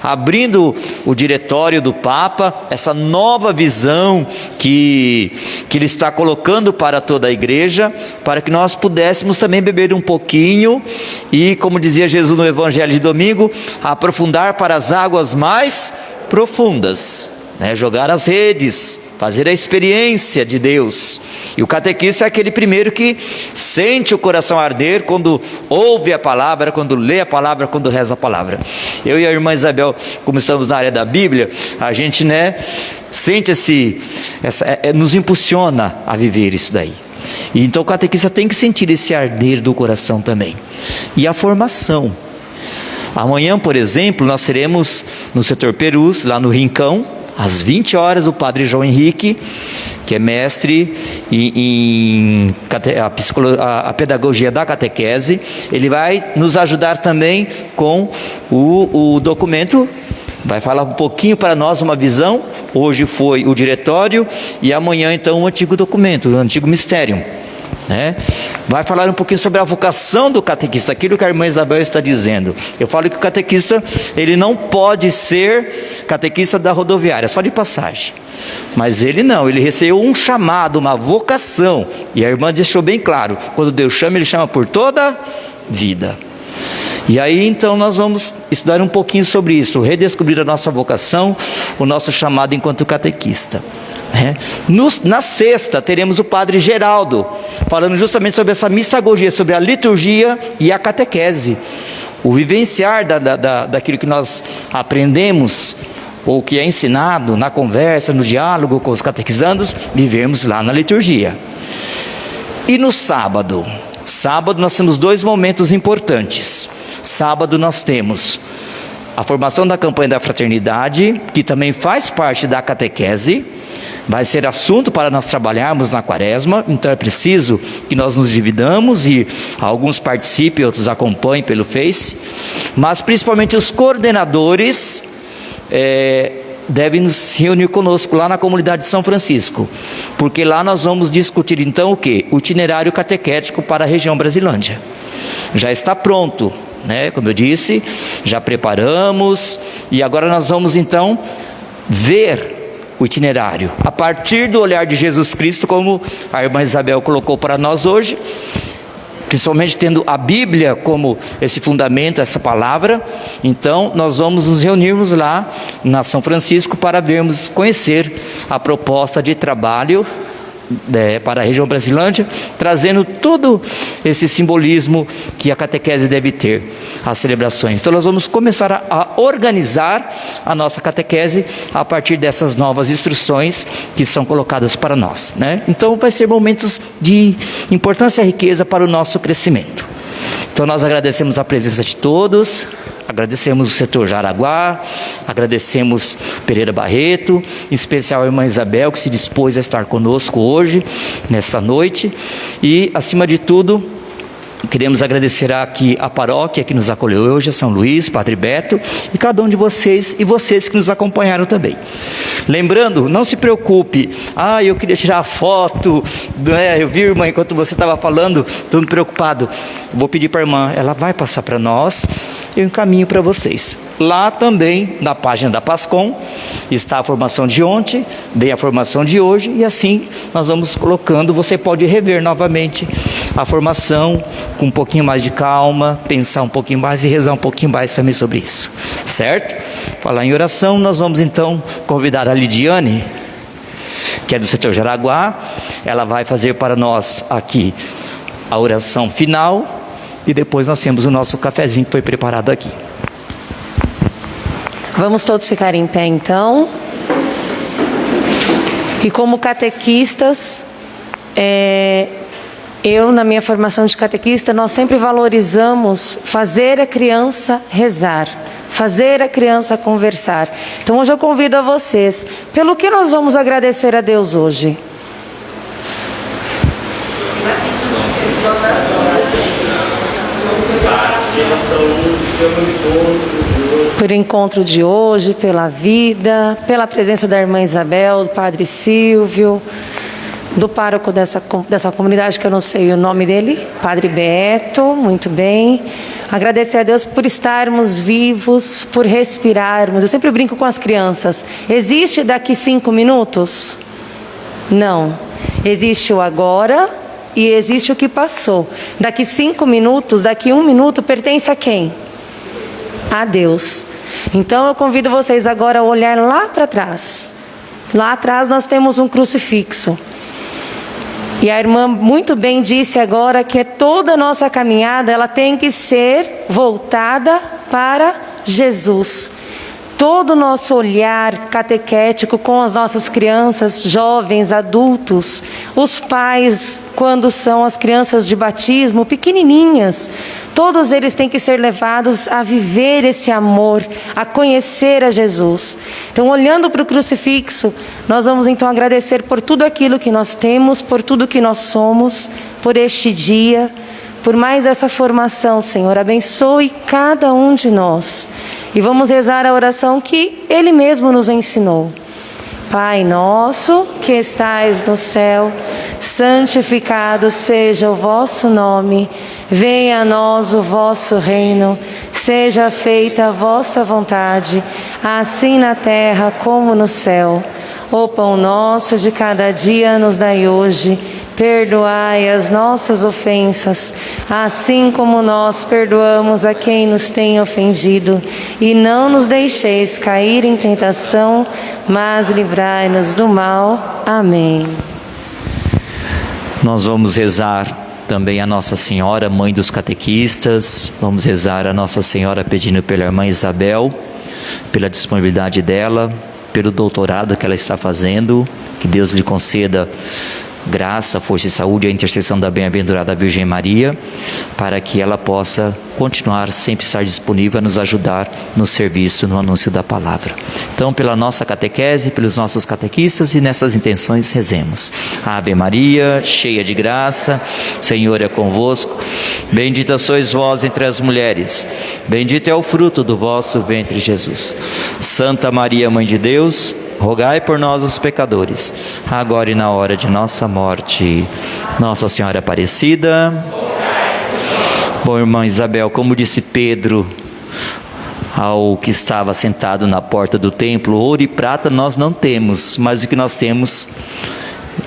abrindo o diretório do Papa, essa nova visão que ele está colocando para toda a igreja, para que nós pudéssemos também beber um pouquinho e, como dizia Jesus no Evangelho de domingo, aprofundar para as águas mais profundas, né? Jogar as redes, fazer a experiência de Deus. E o catequista é aquele primeiro que sente o coração arder quando ouve a palavra, quando lê a palavra, quando reza a palavra. Eu e a irmã Isabel, como estamos na área da Bíblia, a gente, sente nos impulsiona a viver isso daí. E então o catequista tem que sentir esse arder do coração também. E a formação. Amanhã, por exemplo, nós seremos no setor Perus, lá no Rincão, às 20 horas, o padre João Henrique, que é mestre em a pedagogia da catequese, ele vai nos ajudar também com o documento, vai falar um pouquinho para nós uma visão. Hoje foi o diretório e amanhã então o antigo documento, o antigo mistério, né? Vai falar um pouquinho sobre a vocação do catequista, aquilo que a irmã Isabel está dizendo. Eu falo que o catequista, ele não pode ser catequista da rodoviária, só de passagem. Mas ele não, ele recebeu um chamado, uma vocação. E a irmã deixou bem claro, quando Deus chama, ele chama por toda a vida. E aí então nós vamos estudar um pouquinho sobre isso, redescobrir a nossa vocação, o nosso chamado enquanto catequista. Na sexta teremos o padre Geraldo falando justamente sobre essa mistagogia, sobre a liturgia e a catequese, o vivenciar daquilo que nós aprendemos ou que é ensinado na conversa, no diálogo com os catequizandos, vivemos lá na liturgia. E no sábado nós temos 2 momentos importantes. Sábado nós temos a formação da campanha da fraternidade, que também faz parte da catequese. Vai ser assunto para nós trabalharmos na quaresma, então é preciso que nós nos dividamos e alguns participem, outros acompanhem pelo Face, mas principalmente os coordenadores devem se reunir conosco lá na comunidade de São Francisco, porque lá nós vamos discutir então o quê? O itinerário catequético para a região Brasilândia. Já está pronto, como eu disse, já preparamos e agora nós vamos então ver o itinerário, a partir do olhar de Jesus Cristo, como a irmã Isabel colocou para nós hoje, principalmente tendo a Bíblia como esse fundamento, essa palavra. Então nós vamos nos reunirmos lá na São Francisco para conhecer a proposta de trabalho para a região Brasilândia, trazendo todo esse simbolismo que a catequese deve ter, as celebrações. Então nós vamos começar a organizar a nossa catequese a partir dessas novas instruções que são colocadas para nós, Então vai ser momentos de importância e riqueza para o nosso crescimento. Então nós agradecemos a presença de todos, agradecemos o setor Jaraguá, agradecemos Pereira Barreto, em especial a irmã Isabel, que se dispôs a estar conosco hoje, nessa noite, e acima de tudo, queremos agradecer aqui a paróquia que nos acolheu hoje, a São Luís, Padre Beto, e cada um de vocês, e vocês que nos acompanharam também. Lembrando, não se preocupe, eu queria tirar a foto, eu vi, irmã, enquanto você estava falando, estou preocupado, vou pedir para a irmã, ela vai passar para nós, eu encaminho para vocês. Lá também, na página da PASCOM, está a formação de ontem, vem a formação de hoje, e assim nós vamos colocando, você pode rever novamente a formação, com um pouquinho mais de calma, pensar um pouquinho mais e rezar um pouquinho mais também sobre isso, certo? Falar em oração, nós vamos então convidar a Lidiane, que é do setor Jaraguá, ela vai fazer para nós aqui a oração final, e depois nós temos o nosso cafezinho que foi preparado aqui. Vamos todos ficar em pé então. E como catequistas, eu na minha formação de catequista, nós sempre valorizamos fazer a criança rezar, fazer a criança conversar. Então hoje eu convido a vocês, pelo que nós vamos agradecer a Deus hoje? Por encontro de hoje, pela vida, pela presença da irmã Isabel, do padre Silvio, do pároco dessa comunidade, que eu não sei o nome dele, Padre Beto, muito bem. Agradecer a Deus por estarmos vivos, por respirarmos. Eu sempre brinco com as crianças. Existe daqui 5 minutos? Não. Existe o agora e existe o que passou. Daqui 5 minutos, daqui 1 minuto, pertence a quem? A Deus. Então eu convido vocês agora a olhar lá para trás. Lá atrás nós temos um crucifixo. E a irmã muito bem disse agora que toda a nossa caminhada ela tem que ser voltada para Jesus. Todo o nosso olhar catequético com as nossas crianças, jovens, adultos, os pais, quando são as crianças de batismo, pequenininhas, todos eles têm que ser levados a viver esse amor, a conhecer a Jesus. Então, olhando para o crucifixo, nós vamos então agradecer por tudo aquilo que nós temos, por tudo que nós somos, por este dia, por mais essa formação, Senhor. Abençoe cada um de nós. E vamos rezar a oração que Ele mesmo nos ensinou. Pai nosso, que estais no céu, santificado seja o vosso nome. Venha a nós o vosso reino. Seja feita a vossa vontade, assim na terra como no céu. O pão nosso de cada dia nos dai hoje. Perdoai as nossas ofensas, assim como nós perdoamos a quem nos tem ofendido. E não nos deixeis cair em tentação, mas livrai-nos do mal. Amém. Nós vamos rezar também a Nossa Senhora, Mãe dos Catequistas. Vamos rezar a Nossa Senhora pedindo pela irmã Isabel, pela disponibilidade dela, pelo doutorado que ela está fazendo. Que Deus lhe conceda graça, força e saúde, a intercessão da bem-aventurada Virgem Maria, para que ela possa continuar sempre estar disponível a nos ajudar no serviço, no anúncio da palavra. Então, pela nossa catequese, pelos nossos catequistas, e nessas intenções rezemos. Ave Maria, cheia de graça, o Senhor é convosco. Bendita sois vós entre as mulheres, bendito é o fruto do vosso ventre, Jesus. Santa Maria, Mãe de Deus, rogai por nós os pecadores, agora e na hora de nossa morte. Nossa Senhora Aparecida. Bom, irmã Isabel, como disse Pedro ao que estava sentado na porta do templo, ouro e prata nós não temos, mas o que nós temos,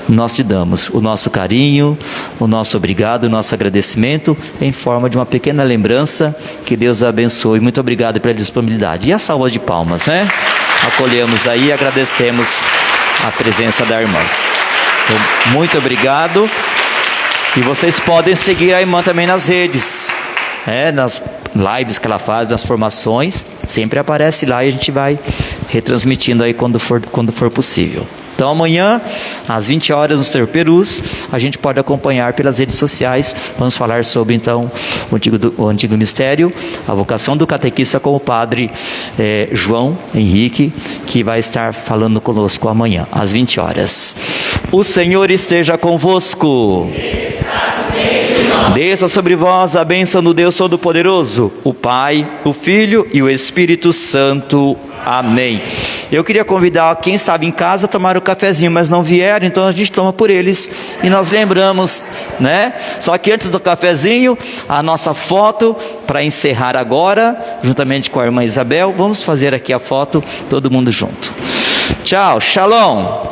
nós te damos. O nosso carinho, o nosso obrigado, o nosso agradecimento em forma de uma pequena lembrança. Que Deus a abençoe. Muito obrigado pela disponibilidade. E a salva de palmas, né? Acolhemos aí e agradecemos a presença da irmã. Então, muito obrigado. E vocês podem seguir a irmã também nas redes, nas lives que ela faz, nas formações, sempre aparece lá e a gente vai retransmitindo aí quando for possível. Então amanhã, às 20 horas, no Senhor Perus, a gente pode acompanhar pelas redes sociais. Vamos falar sobre então o antigo mistério, a vocação do catequista com o padre João Henrique, que vai estar falando conosco amanhã, às 20 horas. O Senhor esteja convosco. Desça sobre vós a bênção do Deus Todo-Poderoso, o Pai, o Filho e o Espírito Santo. Amém. Eu queria convidar quem estava em casa a tomar o cafezinho, mas não vieram, então a gente toma por eles e nós lembramos, né? Só que antes do cafezinho, a nossa foto para encerrar agora, juntamente com a irmã Isabel, vamos fazer aqui a foto, todo mundo junto. Tchau, shalom.